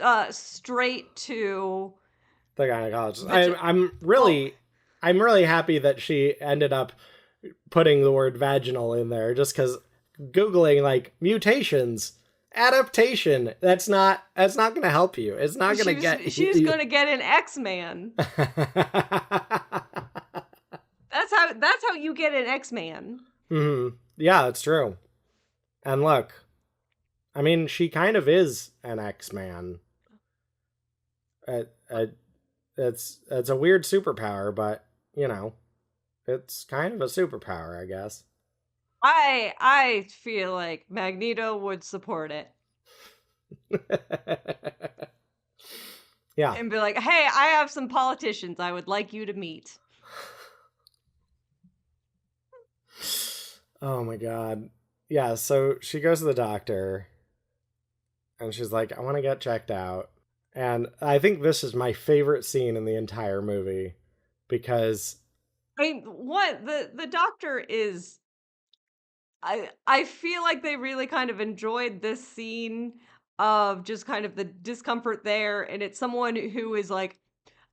Um, straight to the gynecologist. vag- well, I'm really happy that she ended up putting the word vaginal in there, just because googling like mutations, adaptation. That's not going to help you. It's not going to get she was you. gonna get an X-Man. That's how you get an X-Man. Hmm. Yeah, that's true. And look, I mean, she kind of is an X-Man. Uh, uh, it's a weird superpower, but you know, it's kind of a superpower, I guess. I feel like Magneto would support it Yeah. and be like, "Hey, I have some politicians I would like you to meet." Oh my god. Yeah, so she goes to the doctor and she's like, I want to get checked out. And I think this is my favorite scene in the entire movie because I mean, what the doctor is I feel like they really kind of enjoyed this scene of just kind of the discomfort there and it's someone who is like,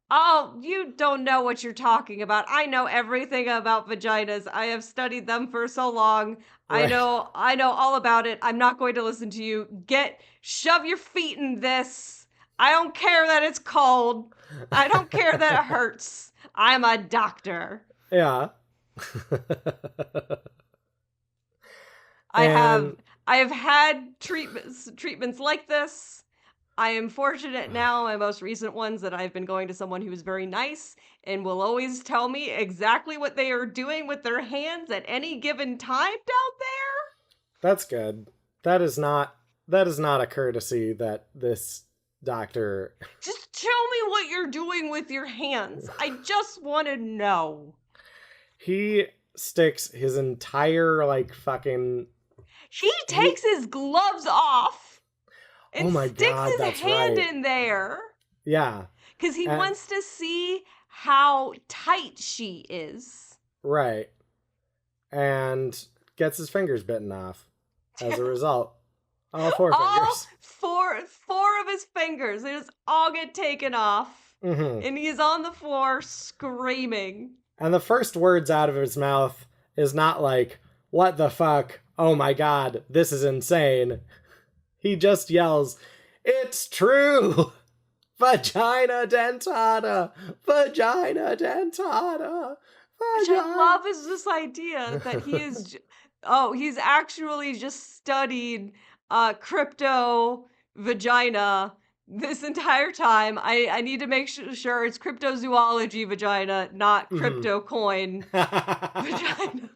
oh, you don't know what you're talking about. I know everything about vaginas. I have studied them for so long. right. I know all about it. I'm not going to listen to you. Shove your feet in this. I don't care that it's cold. I don't care that it hurts. I'm a doctor. Yeah. I have And I have had treatments like this. I am fortunate now, my most recent ones, that I've been going to someone who is very nice and will always tell me exactly what they are doing with their hands at any given time down there. that's good. That is not a courtesy that this doctor. Just tell me what you're doing with your hands. I just want to know. He sticks his entire like fucking He he takes his gloves off Oh and my sticks god, his that's hand right. in there Yeah. because he And, wants to see how tight she is. right. And gets his fingers bitten off as a result. All four All fingers. four of his fingers, they just all get taken off. Mm-hmm. And he's on the floor screaming. And the first words out of his mouth is not like, what the fuck? Oh my god, this is insane. He just yells, it's true! Vagina dentata! Vagina dentata! Which I Vagina. love is this idea that he's actually just studied crypto vagina this entire time. I need to make sure it's cryptozoology vagina, not Mhm. crypto coin vagina.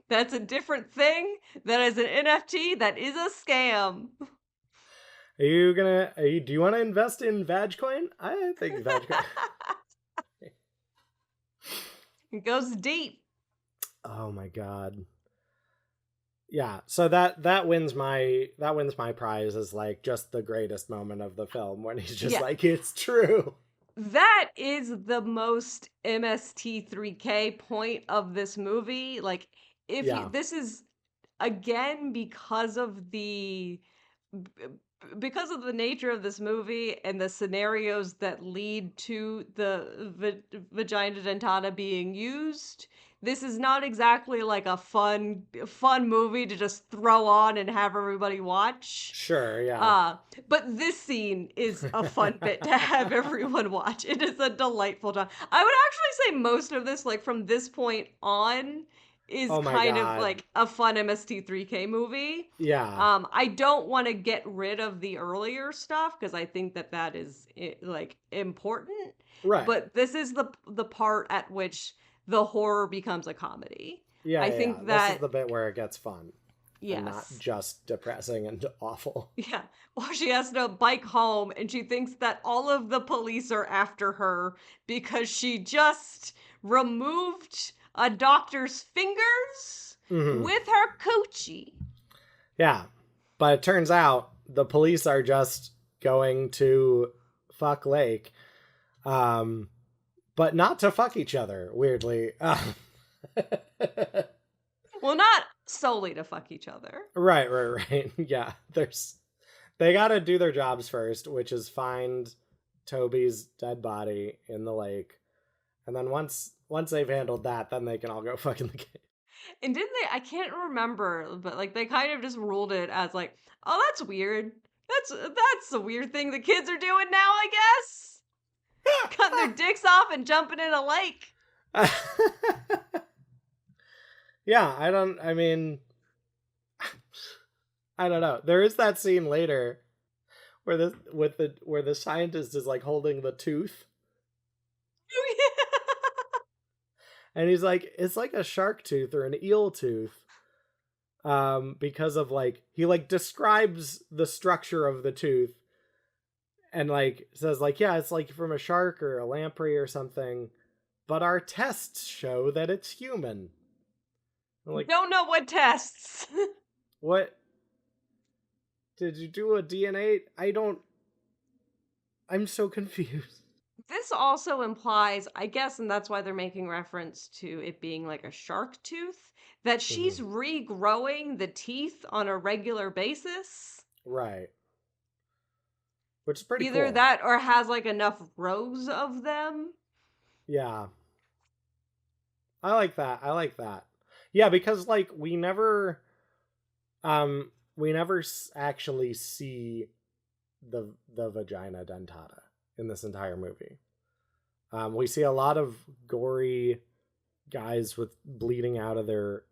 That's a different thing. That is an NFT. That is a scam. Do you want to invest in Vagcoin? I think Vagcoin. It goes deep. Oh my god. Yeah, so that wins my prize as like just the greatest moment of the film when he's just Yeah. like, it's true. That is the most MST3K point of this movie. Like, if you, Yeah, this is again b- because of the nature of this movie and the scenarios that lead to the vagina dentata being used. This is not exactly like a fun movie to just throw on and have everybody watch. sure, yeah. Uh, but this scene is a fun bit to have everyone watch. It is a delightful time. I would actually say most of this, like from this point on, is Oh my kind of god. like a fun MST3K movie. Yeah, I don't want to get rid of the earlier stuff because I think that is like important. right. But this is the part at which the horror becomes a comedy. Yeah, I yeah, yeah. think This is that the bit where it gets fun and not yes. just depressing and awful. Yeah. Well, she has to bike home and she thinks that all of the police are after her because she just removed a doctor's fingers Hmm. with her coochie. Yeah, but it turns out the police are just going to fuck Lake, um, but not to fuck each other. Weirdly, Well, not solely to fuck each other. right, right, right. Yeah, they got to do their jobs first, which is find Toby's dead body in the lake, and then once they've handled that, then they can all go fuck in the cave. And didn't they? I can't remember, but like they kind of just ruled it as like, oh, that's weird. That's a weird thing the kids are doing now, I guess. Cutting their dicks off and jumping in a lake. Yeah, I mean, I don't know. There is that scene later where the scientist is like holding the tooth and he's like, it's like a shark tooth or an eel tooth. Because of like he like describes the structure of the tooth and like says like, yeah, it's like from a shark or a lamprey or something, but our tests show that it's human. I'm like, Don't know what tests. what? Did you do a DNA? I'm so confused. This also implies, I guess, and that's why they're making reference to it being like a shark tooth, that Hmm. she's regrowing the teeth on a regular basis. Right. Which is pretty Either cool. that or has like enough rows of them. Yeah. I like that. I like that. Yeah, because like we never actually see the vagina dentata in this entire movie. We see a lot of gory guys with bleeding out of their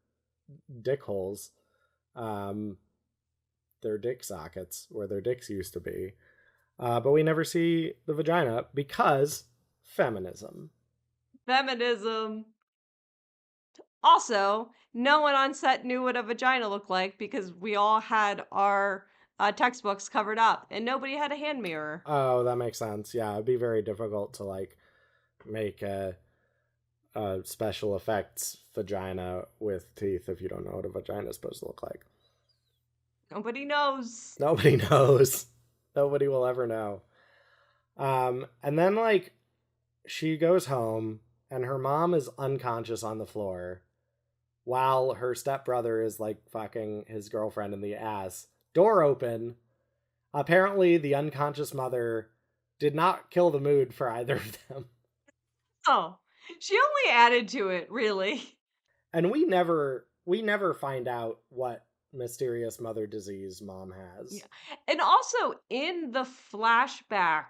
dick holes, um, their dick sockets where their dicks used to be. But we never see the vagina because feminism. Feminism. Also, no one on set knew what a vagina looked like because we all had our textbooks covered up and nobody had a hand mirror. Oh, that makes sense. Yeah, it'd be very difficult to like make a special effects vagina with teeth if you don't know what a vagina is supposed to look like. Nobody knows. Nobody knows. Nobody will ever know. And then like she goes home and her mom is unconscious on the floor while her stepbrother is like fucking his girlfriend in the ass. door open. Apparently, the unconscious mother did not kill the mood for either of them. Oh, she only added to it, really. And we never find out what mysterious mother disease mom Yeah. has. And also in the flashback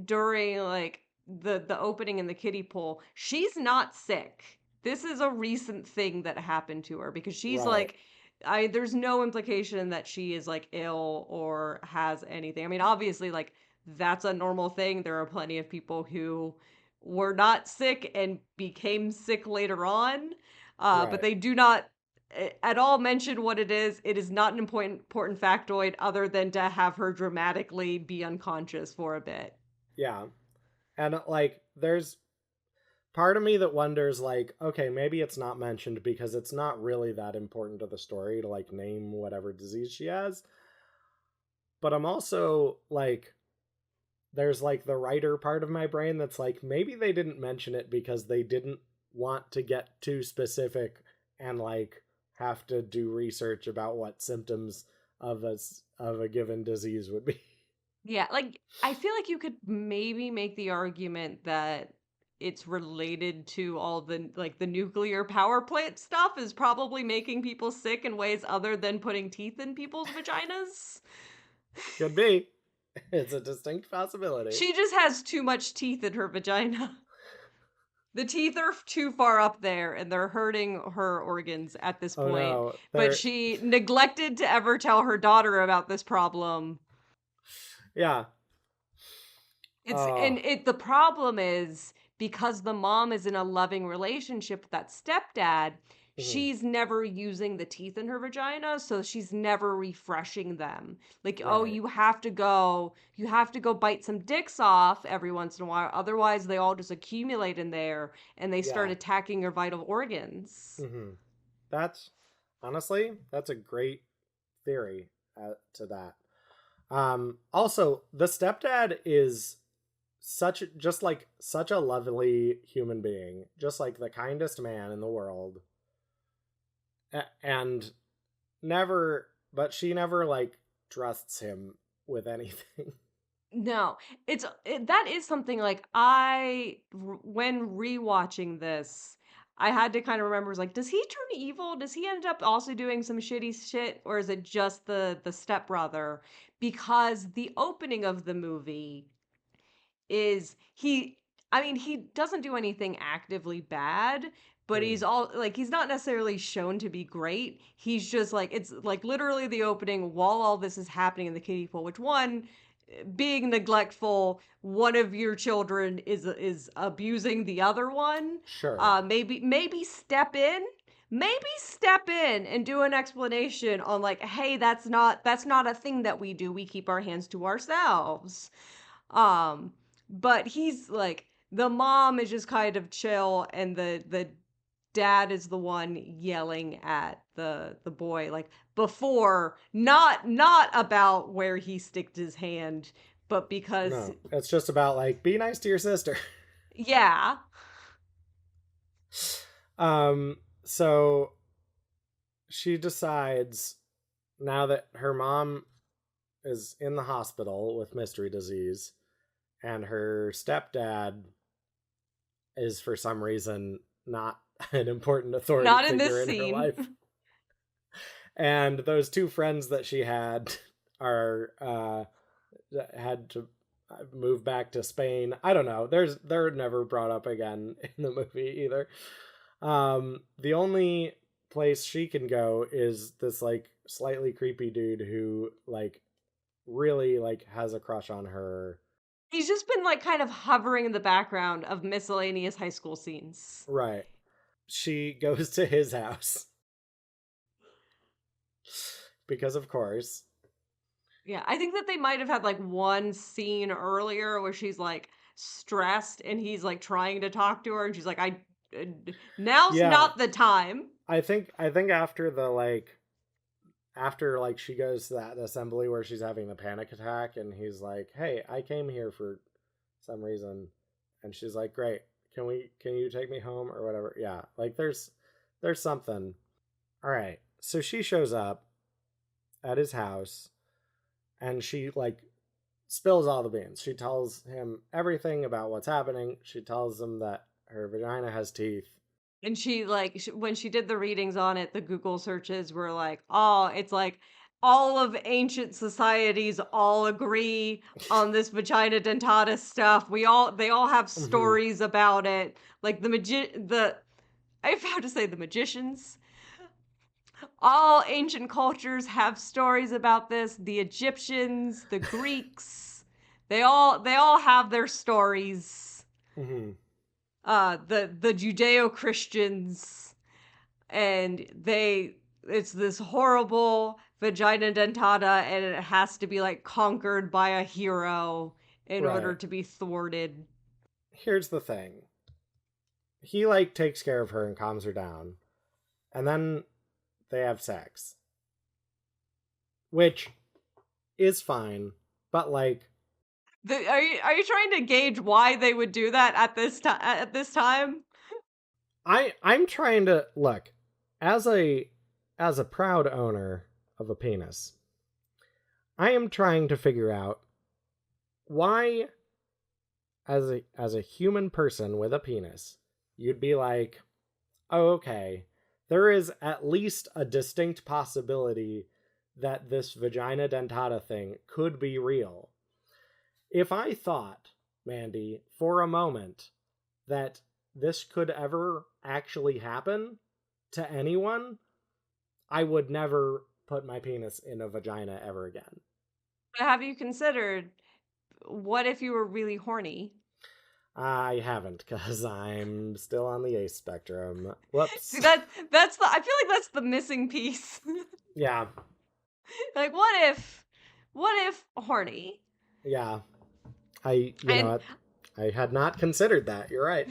during like the opening in the kiddie pool, she's not sick. This is a recent thing that happened to her because she's Right. like I there's no implication that she is like ill or has anything. I mean, obviously like that's a normal thing. There are plenty of people who were not sick and became sick later on. But Right. they do not at all mention what it is. It is not an important factoid other than to have her dramatically be unconscious for a bit. Yeah. And like there's part of me that wonders like, okay, maybe it's not mentioned because it's not really that important to the story to like name whatever disease she has. But I'm also like there's like the writer part of my brain that's like maybe they didn't mention it because they didn't want to get too specific and like have to do research about what symptoms of a given disease would be. Yeah, like I feel like you could maybe make the argument that it's related to all the like the nuclear power plant stuff is probably making people sick in ways other than putting teeth in people's vaginas. Could be. It's a distinct possibility. She just has too much teeth in her vagina. The teeth are too far up there and they're hurting her organs at this Oh point. no, But they're she neglected to ever tell her daughter about this problem. yeah. It's and Oh. it the problem is because the mom is in a loving relationship with that stepdad, Mhm. she's never using the teeth in her vagina, so she's never refreshing them. Like, oh, Right. you have to go bite some dicks off every once in a while, otherwise they all just accumulate in there and they start Yeah. attacking your vital organs. Mhm. That's honestly that's a great theory to that. Also, the stepdad is such a lovely human being, just like the kindest man in the world. And never but she never like trusts him with anything. No, that is something like when rewatching this, I had to kind of remember was like, does he turn evil? Does he end up also doing some shitty shit, or is it just the stepbrother? Because the opening of the movie is I mean, he doesn't do anything actively bad, but Hmm. he's all like he's not necessarily shown to be great. He's just like it's like literally the opening while all this is happening in the kiddie pool, which one being neglectful, one of your children is abusing the other one. Sure. Maybe step in and do an explanation on like, hey, that's not a thing that we do. We keep our hands to ourselves. Um, but he's like the mom is just kind of chill and the dad is the one yelling at the boy like before not about where he sticked his hand but because No, it's just about like be nice to your sister. yeah. So she decides now that her mom is in the hospital with mystery disease and her stepdad is for some reason not an important authority Not in this figure in her scene. life. And those two friends that she had are had to move back to Spain. I don't know. They're never brought up again in the movie either. The only place she can go is this like slightly creepy dude who like really like has a crush on her. He's just been like kind of hovering in the background of miscellaneous high school scenes. Right. She goes to his house because of course. Yeah, I think that they might have had like one scene earlier where she's like stressed and he's like trying to talk to her and she's like uh, now's Yeah, not the time. I think after she goes to that assembly where she's having the panic attack and he's like, "Hey, I came here for some reason." And she's like, "Great. Can you take me home or whatever?" Yeah, like there's something. All right. So she shows up at his house, and she like spills all the beans. She tells him everything about what's happening. She tells him that her vagina has teeth. And she like when she did the readings on it, the Google searches were like, "Oh, it's like all of ancient societies all agree on this vagina dentata stuff. They all have Mm-hmm. stories about it. Like the I found to say the magicians. All ancient cultures have stories about this. The Egyptians, the Greeks, they all have their stories. Mm-hmm. The Judeo-Christians, and it's this horrible vagina dentata, and it has to be like conquered by a hero in order Right. to be thwarted. Here's the thing. He like takes care of her and calms her down, and then they have sex, which is fine, but like Are you trying to gauge why they would do that at this time? I'm trying to look as a proud owner of a penis. I am trying to figure out why as a human person with a penis, you'd be like, "Oh, okay. There is at least a distinct possibility that this vagina dentata thing could be real." If I thought, Mandy, for a moment that this could ever actually happen to anyone, I would never put my penis in a vagina ever again. Have you considered what if you were really horny? I haven't, because I'm still on the ace spectrum. See, Whoops. that's the I feel like that's the missing piece. Yeah, Like what if horny? yeah. You know And what? I had not considered that. You're right.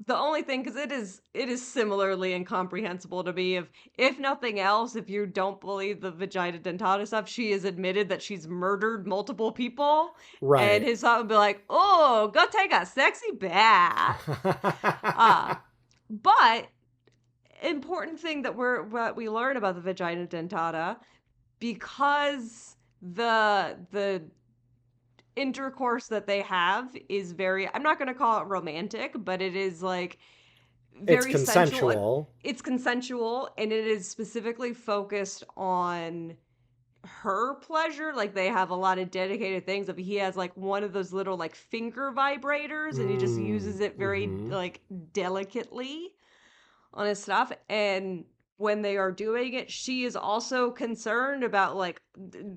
the only thing, because it is similarly incomprehensible to me, if nothing else, if you don't believe the vagina dentata stuff, she has admitted that she's murdered multiple people, and Right. his thought would be like, oh, go take a sexy bath. uh but important thing that what we learn about the vagina dentata, because the intercourse that they have is very, I'm not going to call it romantic, but it is like It's very sensual. consensual. It's consensual, and it is specifically focused on her pleasure. Like they have a lot of dedicated things. He has like one of those little like finger vibrators, and he just uses it very Mm-hmm. like delicately on his stuff. And when they are doing it, she is also concerned about like,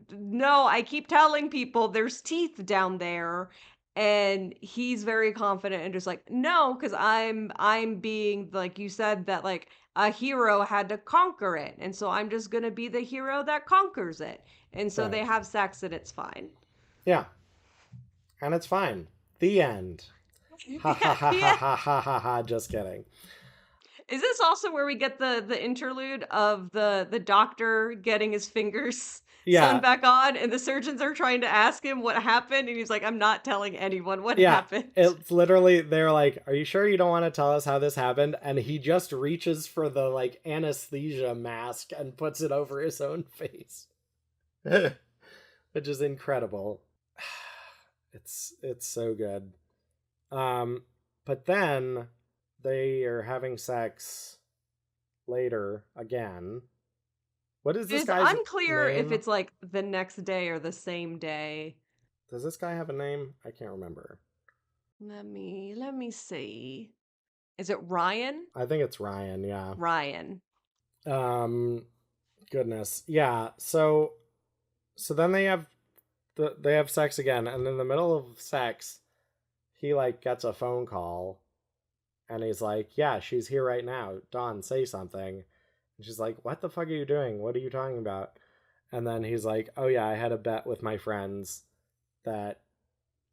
no, I keep telling people there's teeth down there. And he's very confident and just like, no, because I'm being, like you said, that like a hero had to conquer it, and so I'm just gonna be the hero that conquers it. And so Right. they have sex and it's fine. Yeah. And it's fine. The end. Ha ha ha ha Yeah. ha ha ha ha. Just kidding. Is this also where we get the interlude of the doctor getting his fingers sewn Yeah. back on, and the surgeons are trying to ask him what happened, and he's like, "I'm not telling anyone what Yeah. happened." It's literally, they're like, "Are you sure you don't want to tell us how this happened?" And he just reaches for the like anesthesia mask and puts it over his own face. Which is incredible. It's so good. Um, but then they are having sex later again. What is It this is guy's unclear if name? it's like the next day or the same day. Does this guy have a name? I can't remember. Let me see. Is it Ryan? I think it's Ryan, yeah. Ryan. Um Goodness. Yeah. So then they have sex again, and in the middle of sex, he like gets a phone call, and he's like, "Yeah, she's here right now. Dawn, say something." And she's like, "What the fuck are you doing? What are you talking about?" And then he's like, "Oh yeah, I had a bet with my friends that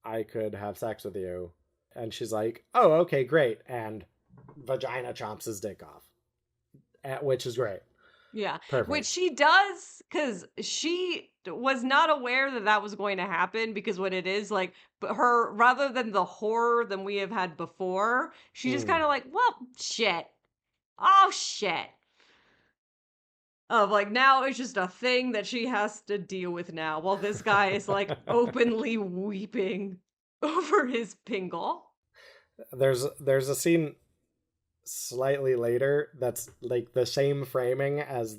I could have sex with you." And she's like, "Oh, okay, great." And vagina chomps his dick off, which is great. Yeah, which Perfect. she does, because she was not aware that that was going to happen, because what it is like, but her, rather than the horror than we have had before, she just Mm. kind of like, well, shit. Oh, shit. Of like now it's just a thing that she has to deal with now while this guy is like openly weeping over his pingle. There's a scene slightly later that's like the same framing as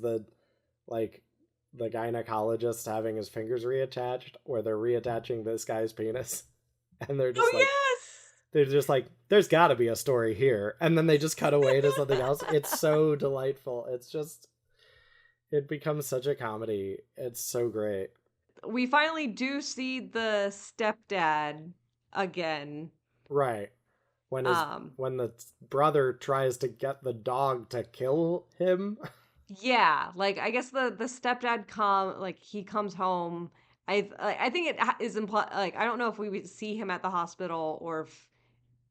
like the gynecologist having his fingers reattached, where they're reattaching this guy's penis, and Oh yes. they're just like, there's got to be a story here, and then they just cut away to something else. It's so delightful. It's just, it becomes such a comedy. It's so great. We finally do see the stepdad again. Right. When his Um when the brother tries to get the dog to kill him. yeah, like I guess the stepdad he comes home. I think it is implied, like I don't know if we would see him at the hospital or if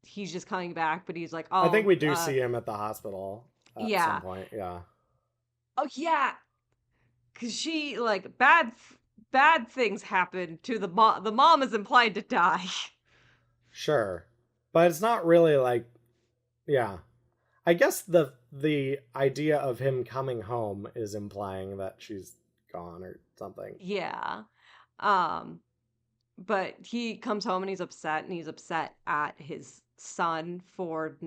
he's just coming back, but he's like, I think "Oh, we do see him at the hospital at some yeah. point. Yeah. Oh yeah, cuz she like bad things happen to the mom. The mom is implied to die." Sure. But it's not really like, yeah. I guess the idea of him coming home is implying that she's gone or something. Yeah. Um but he comes home and he's upset at his son for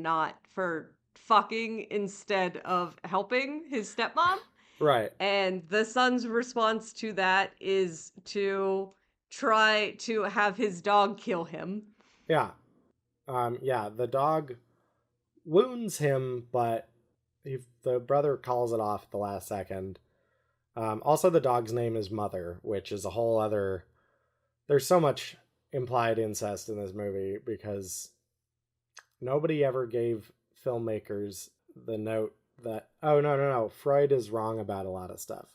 fucking instead of helping his stepmom. Right. And the son's response to that is to try to have his dog kill him. Yeah. Yeah, the dog wounds him, but the brother calls it off at the last second. Also, the dog's name is Mother, which is a whole other. There's so much implied incest in this movie because nobody ever gave filmmakers the note that, oh, no, Freud is wrong about a lot of stuff.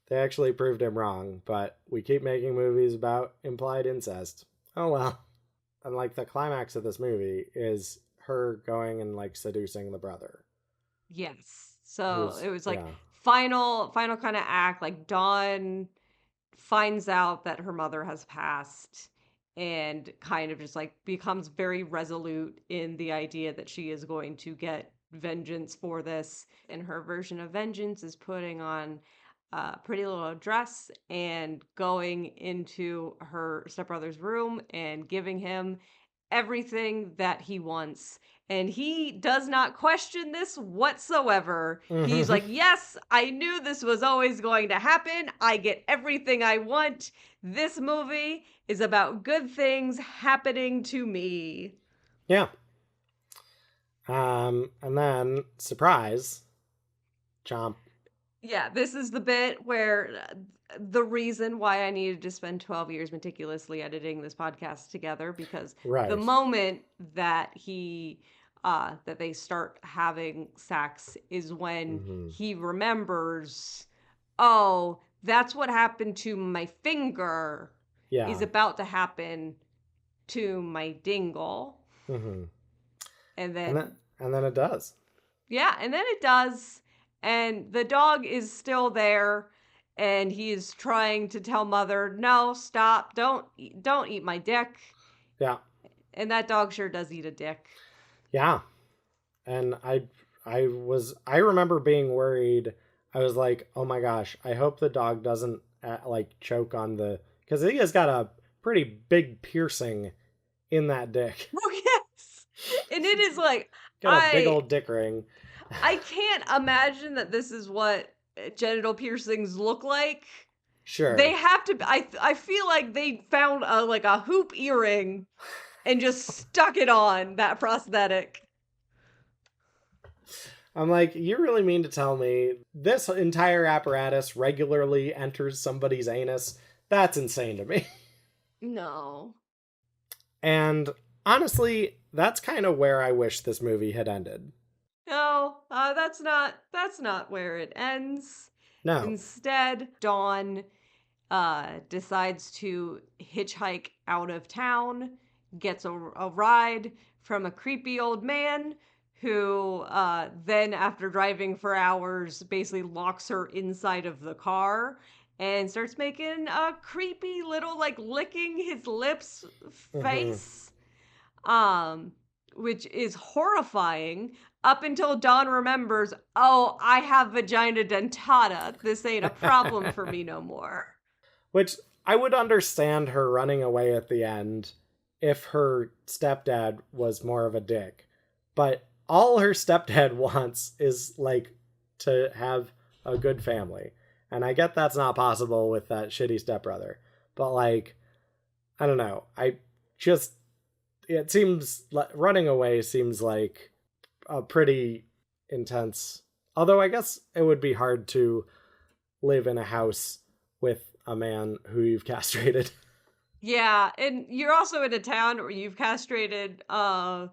They actually proved him wrong, but we keep making movies about implied incest. Oh well. And like the climax of this movie is her going and like seducing the brother. Yes. So Who's, it was like yeah. final kind of act. Like Dawn finds out that her mother has passed and kind of just like becomes very resolute in the idea that she is going to get vengeance for this. And her version of vengeance is putting on a pretty little dress and going into her stepbrother's room and giving him everything that he wants. And he does not question this whatsoever. He's Mm-hmm. like, yes, I knew this was always going to happen. I get everything I want. This movie is about good things happening to me. Yeah. And then surprise, chomp. Yeah, this is the bit where the reason why I needed to spend 12 years meticulously editing this podcast together, because the Right. moment that that they start having sex is when Mm-hmm. he remembers, oh, that's what happened to my finger is Yeah. about to happen to my dingle. Mm-hmm. And And then then and then it does. yeah, and then it does. And the dog is still there and he is trying to tell mother, "No, stop. Don't eat my dick." Yeah. And that dog sure does eat a dick. Yeah. And I remember being worried. I was like, "Oh my gosh, I hope the dog doesn't like choke on the, cuz he has got a pretty big piercing in that dick. Oh yes. And it is like Got a big I old dick ring." I can't imagine that this is what genital piercings look like. They Sure. have to I feel like they found a like a hoop earring and just stuck it on that prosthetic. I'm like, you really mean to tell me this entire apparatus regularly enters somebody's anus? That's insane to me. No. And honestly, that's kind of where I wish this movie had ended. No, that's not where it ends. No. Instead, Dawn decides to hitchhike out of town, gets a ride from a creepy old man who then, after driving for hours, basically locks her inside of the car and starts making a creepy little, like, licking his lips Mm-hmm. face, um, which is horrifying. up until Dawn remembers, oh, I have vagina dentata. This ain't a problem for me no more. Which I would understand her running away at the end if her stepdad was more of a dick. But all her stepdad wants is like to have a good family. And I get that's not possible with that shitty stepbrother. But like, I don't know. I just it seems like running away seems like a pretty intense. Although I guess it would be hard to live in a house with a man who you've castrated. Yeah, and you're also in a town where you've castrated one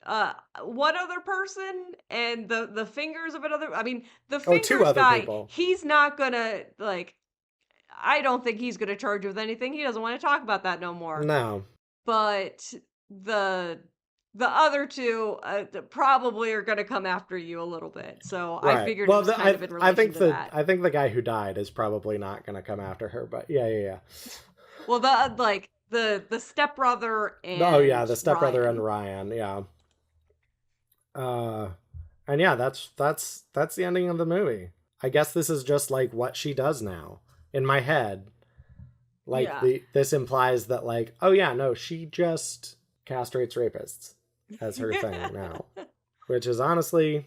other person and the fingers of another. I mean, the Oh, two fingers other guy, people. he's not gonna like I don't think he's gonna charge you with anything. He doesn't want to talk about that no more. No. But the the other two probably are gonna come after you a little bit. So I Right. figured it Well, was kind of in relation to that. I think the guy who died is probably not going to come after her, but yeah. Well, the like the stepbrother Oh yeah, and the stepbrother and Ryan. Ryan, yeah. Uh and yeah, that's the ending of the movie. I guess this is just like what she does now in my head. Like Yeah. this implies that like, oh yeah, no, she just castrates rapists as her thing now, which is honestly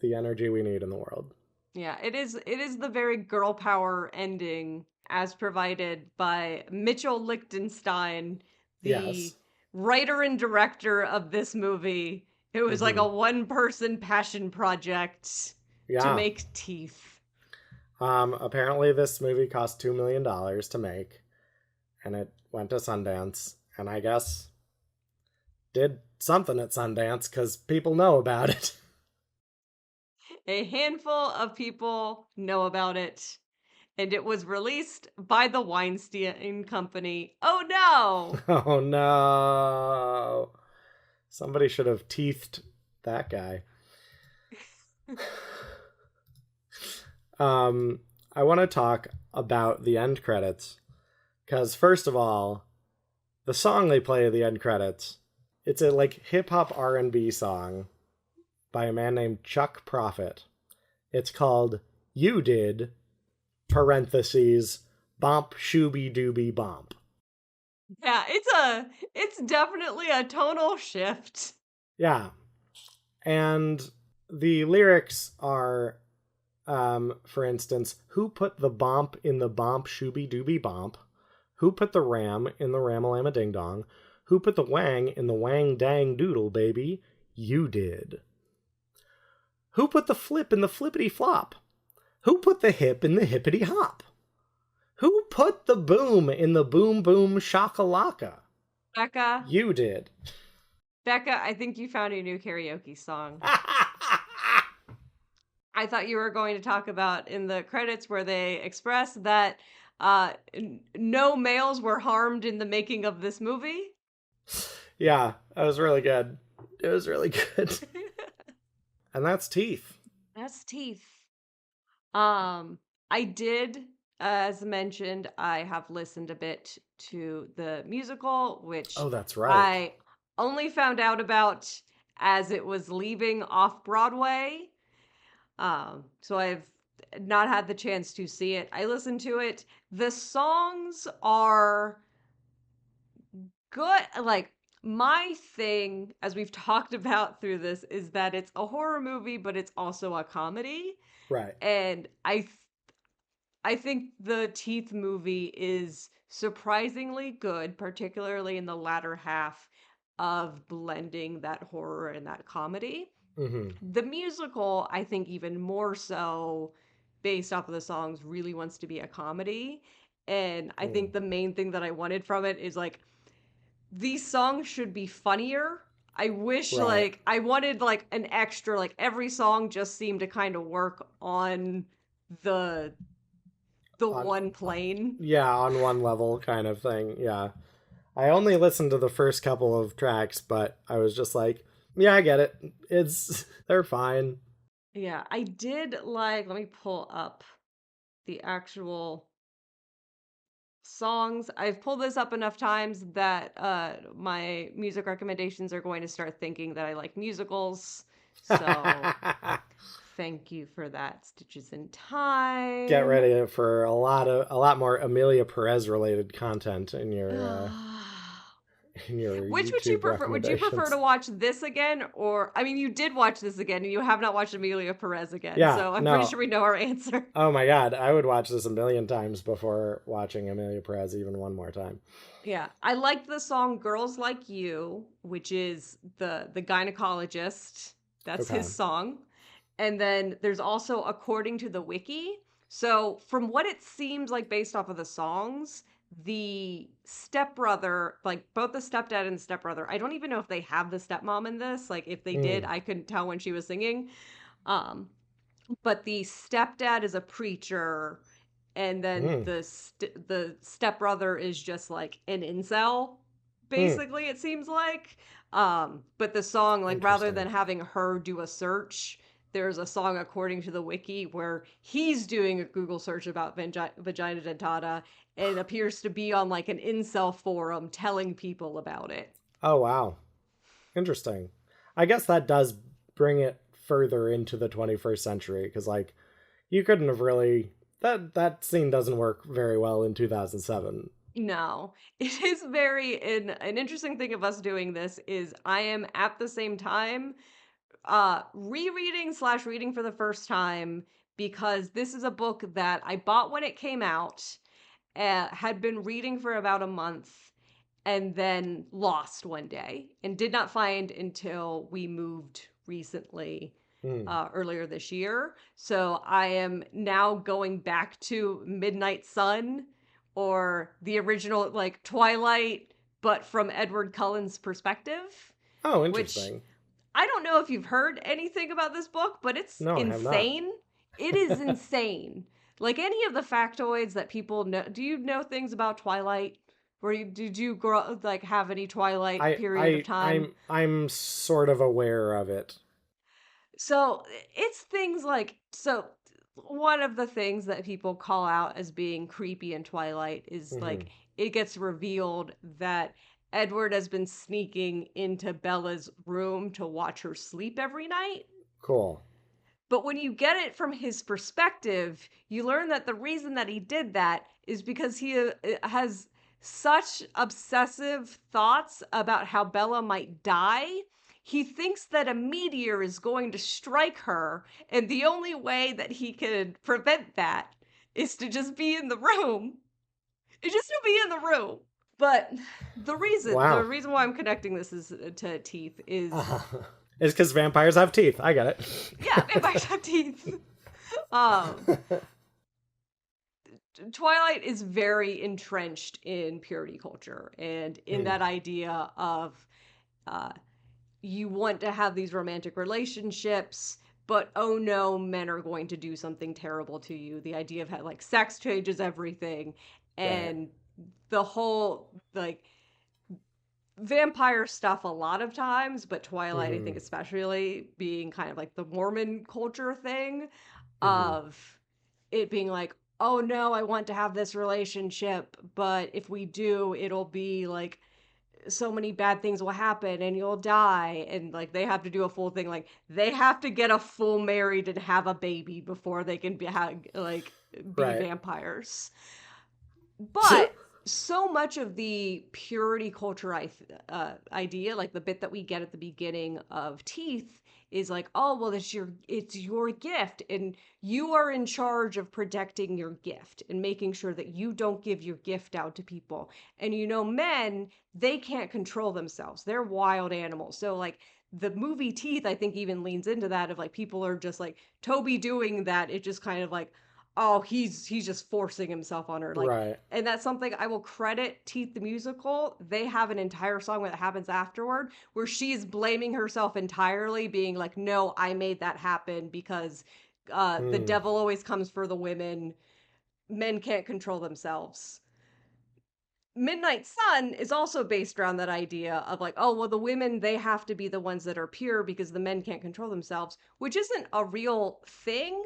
the energy we need in the world. Yeah, it is the very girl power ending as provided by Mitchell Lichtenstein, the Yes. writer and director of this movie. It was like Mhm. a one person passion project to Yeah. make teeth. Apparently this movie cost $2 million to make, and it went to Sundance, and I guess did something at Sundance because people know about it. A handful of people know about it, and it was released by the Weinstein Company. Oh no! Oh no. Somebody should have teethed that guy. Um, I want to talk about the end credits because first of all, the song they play at the end credits, it's a like hip hop R&B song by a man named Chuck Prophet. It's called "You Did," parentheses, bomp shooby dooby bomp. Yeah, it's definitely a tonal shift. Yeah. And the lyrics are, for instance, who put the bomp in the bomp shooby dooby bomp? Who put the ram in the ramalama ding dong? Who put the wang in the wang dang doodle, baby? You did. Who put the flip in the flippity flop? Who put the hip in the hippity hop? Who put the boom in the boom boom shakalaka? Becca, You did. Becca, I think you found a new karaoke song. I thought you were going to talk about in the credits where they express that no males were harmed in the making of this movie. Yeah, that was really good. It was really good. And that's teeth. That's teeth. Um, I did, as mentioned, I have listened a bit to the musical, which Oh, that's right. I only found out about as it was leaving off Broadway. So I've not had the chance to see it. I listened to it. The songs are good. Like, my thing, as we've talked about through this, is that it's a horror movie, but it's also a comedy. Right. And I think the Teeth movie is surprisingly good, particularly in the latter half of blending that horror and that comedy. Mm-hmm. The musical, I think, even more so, based off of the songs, really wants to be a comedy. And I Mm. think the main thing that I wanted from it is like, these songs should be funnier. I wish Right. like I wanted like an extra like every song just seemed to kind of work on the On one plane. yeah, on one level kind of thing. Yeah. I only listened to the first couple of tracks, but I was just like, yeah, I get it. It's they're fine. Yeah, I did like let me pull up the actual songs. I've pulled this up enough times that my music recommendations are going to start thinking that I like musicals. So thank you for that, Stitches in Get Time. ready for a lot more Amelia Perez related content in your Which would you YouTube prefer? Would you prefer to recommendations. watch this again, or I mean, you did watch this again, and you have not watched Amelia Perez again, Yeah, so I'm pretty no. sure we know our answer. Oh my god, I would watch this a million times before watching Amelia Perez even one more time. Yeah, I liked the song "Girls Like You," which is the gynecologist. That's Okay. his song, and then there's also "According to the Wiki." So, from what it seems like, based off of the songs, the stepbrother, like both the stepdad and the stepbrother, I don't even know if they have the stepmom in this. Like, if they did, Mm. I couldn't tell when she was singing. Um, but the stepdad is a preacher, and then Mm. the stepbrother is just like an incel, Mm. basically, it seems like. But the song, like, rather than Interesting. having her do a search, there's a song according to the wiki where he's doing a Google search about vagina dentata and appears to be on like an incel forum telling people about it. Oh wow. Interesting. I guess that does bring it further into the 21st century because like you couldn't have really that scene doesn't work very well in 2007. No, it is very an interesting thing of us doing this is I am at the same time rereading slash reading for the first time because this is a book that I bought when it came out, had been reading for about a month, and then lost one day and did not find until we moved recently, Mm. earlier this year. So I am now going back to Midnight Sun, or the original like Twilight, but from Edward Cullen's perspective, Oh, which interesting. I don't know if you've heard anything about this book, but it's No, I have not. insane. It is insane. Like any of the factoids that people know. Do you know things about Twilight? Did you grow like have any Twilight period of time? I'm sort of aware of it. So it's things like one of the things that people call out as being creepy in Twilight is Hmm. like it gets revealed that Edward has been sneaking into Bella's room to watch her sleep every night. Cool. But when you get it from his perspective, you learn that the reason that he did that is because he has such obsessive thoughts about how Bella might die. He thinks that a meteor is going to strike her, and the only way that he could prevent that is to just be in the room. It's just to be in the room. But the Wow. reason why I'm connecting this is to teeth is It's because vampires have teeth. I get it. yeah, vampires have teeth. Um, Twilight is very entrenched in purity culture and in Mm. that idea of uh, you want to have these romantic relationships, but oh no, men are going to do something terrible to you. The idea of how, like sex changes everything, Right. and the whole like vampire stuff a lot of times, but Twilight, I think Hmm. especially being kind of like the Mormon culture thing Hmm. of it being like, oh no, I want to have this relationship, but if we do, it'll be like so many bad things will happen and you'll die. And like they have to do a full thing, like they have to get a full married and have a baby before they can be Right. vampires. But so much of the purity culture idea, like the bit that we get at the beginning of Teeth, is like, oh well, it's your gift, and you are in charge of protecting your gift and making sure that you don't give your gift out to people. And men, they can't control themselves; they're wild animals. So like the movie Teeth, I think even leans into that of like people are just like Toby doing that. It just kind of like oh he's just forcing himself on her like, Right. and that's something I will credit Teeth the musical. They have an entire song that happens afterward where she's blaming herself entirely, being like, no, I made that happen because the Mm. devil always comes for the women. Men can't control themselves. Midnight Sun is also based around that idea of like, oh, well, the women, they have to be the ones that are pure because the men can't control themselves, which isn't a real thing.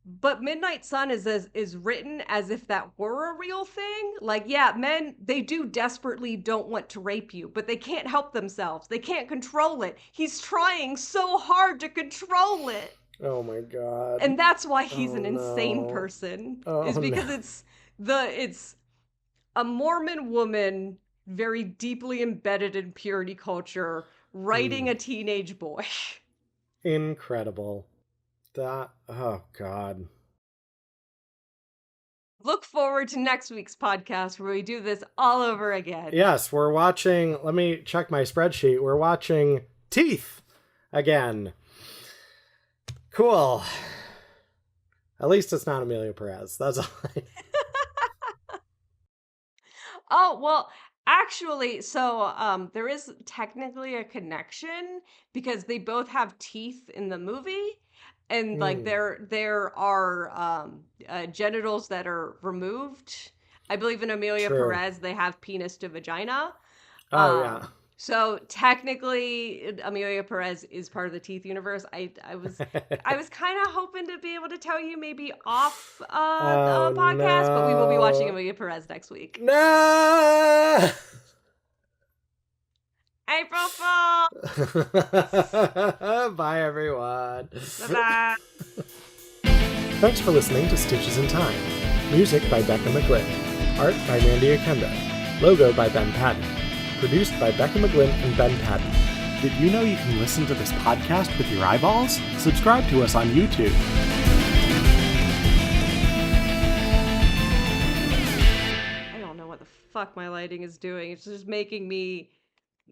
But Midnight Sun is written as if that were a real thing. Like, yeah, men, they do desperately don't want to rape you, but they can't help themselves. They can't control it. He's trying so hard to control it. Oh my god. And that's why he's Oh an insane no. person. Oh Is no. because it's a Mormon woman very deeply embedded in purity culture writing Mm. a teenage boy. Incredible. That, oh god. Look forward to next week's podcast where we do this all over again. Yes, we're watching, let me check my spreadsheet. We're watching Teeth again. Cool. At least it's not Amelia Perez. That's all. Oh, well, actually, so there is technically a connection because they both have teeth in the movie. And like Mm, there are genitals that are removed. I believe in Amelia true. Perez they have penis to vagina. Oh yeah. So technically Amelia Perez is part of the teeth universe. I was kind of hoping to be able to tell you maybe off Oh the podcast, but we will be watching no. Amelia Perez next week. No! April Fool! Bye, everyone. Bye-bye. Thanks for listening to Stitches in Time. Music by Becca McGlynn. Art by Mandy Oquendo. Logo by Ben Paddon. Produced by Becca McGlynn and Ben Paddon. Did you know you can listen to this podcast with your eyeballs? Subscribe to us on YouTube. I don't know what the fuck my lighting is doing. It's just making me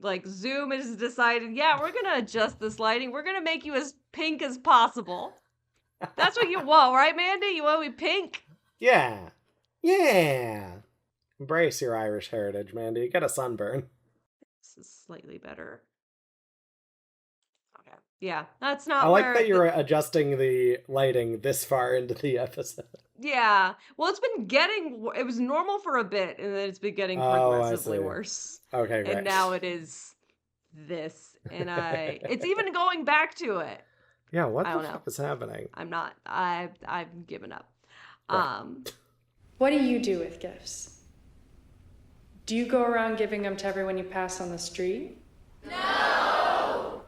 like Zoom has decided, yeah, we're gonna adjust this lighting. We're gonna make you as pink as possible. That's what you want, right, Mandy? You want to be pink? Yeah. Yeah. Embrace your Irish heritage, Mandy. Get a sunburn. This is slightly better. Okay. Yeah, that's I not like that where. you're adjusting the lighting this far into the episode. Yeah. Well, it's been getting. It was normal for a bit, and then it's been getting Oh, I progressively see. worse. Okay, And great. now it is this, and it's even going back to it. Yeah, what I the don't know. fuck is happening? I'm not. I've given up. Right. What do you do with gifts? Do you go around giving them to everyone you pass on the street? No,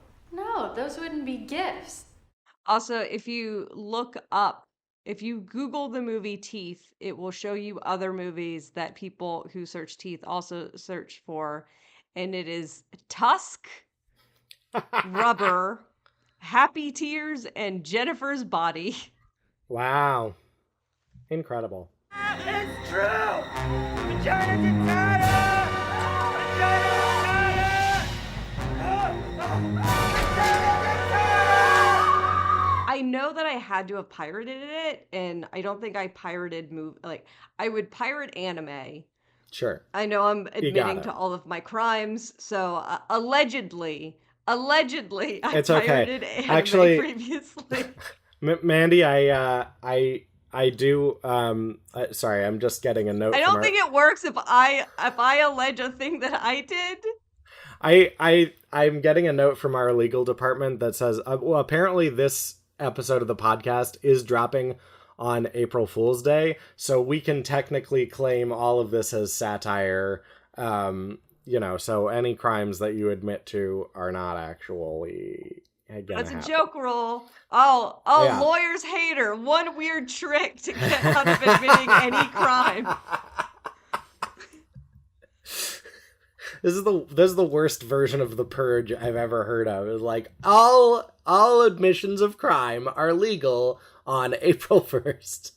those wouldn't be gifts. Also, if you Google the movie Teeth, it will show you other movies that people who search teeth also search for. And it is Tusk, Rubber, Happy Tears, and Jennifer's Body. Wow. Incredible. It's true! Vagina's inside I know that I had to have pirated it, and I don't think I pirated I would pirate anime. Sure. I know I'm You got admitting it. to all of my crimes, so allegedly, I It's okay. pirated anime Actually, previously. Mandy, I do. Sorry, I'm just getting a note. I don't think it works if I allege a thing that I did. I'm getting a note from our legal department that says, well, apparently this episode of the podcast is dropping on April Fool's Day, so we can technically claim all of this as satire. So any crimes that you admit to are not actually gonna That's a happen. joke rule. Oh, Yeah. Lawyers hate her. One weird trick to get out of admitting any crime. This is the worst version of the purge I've ever heard of. It's like all admissions of crime are legal on April 1st.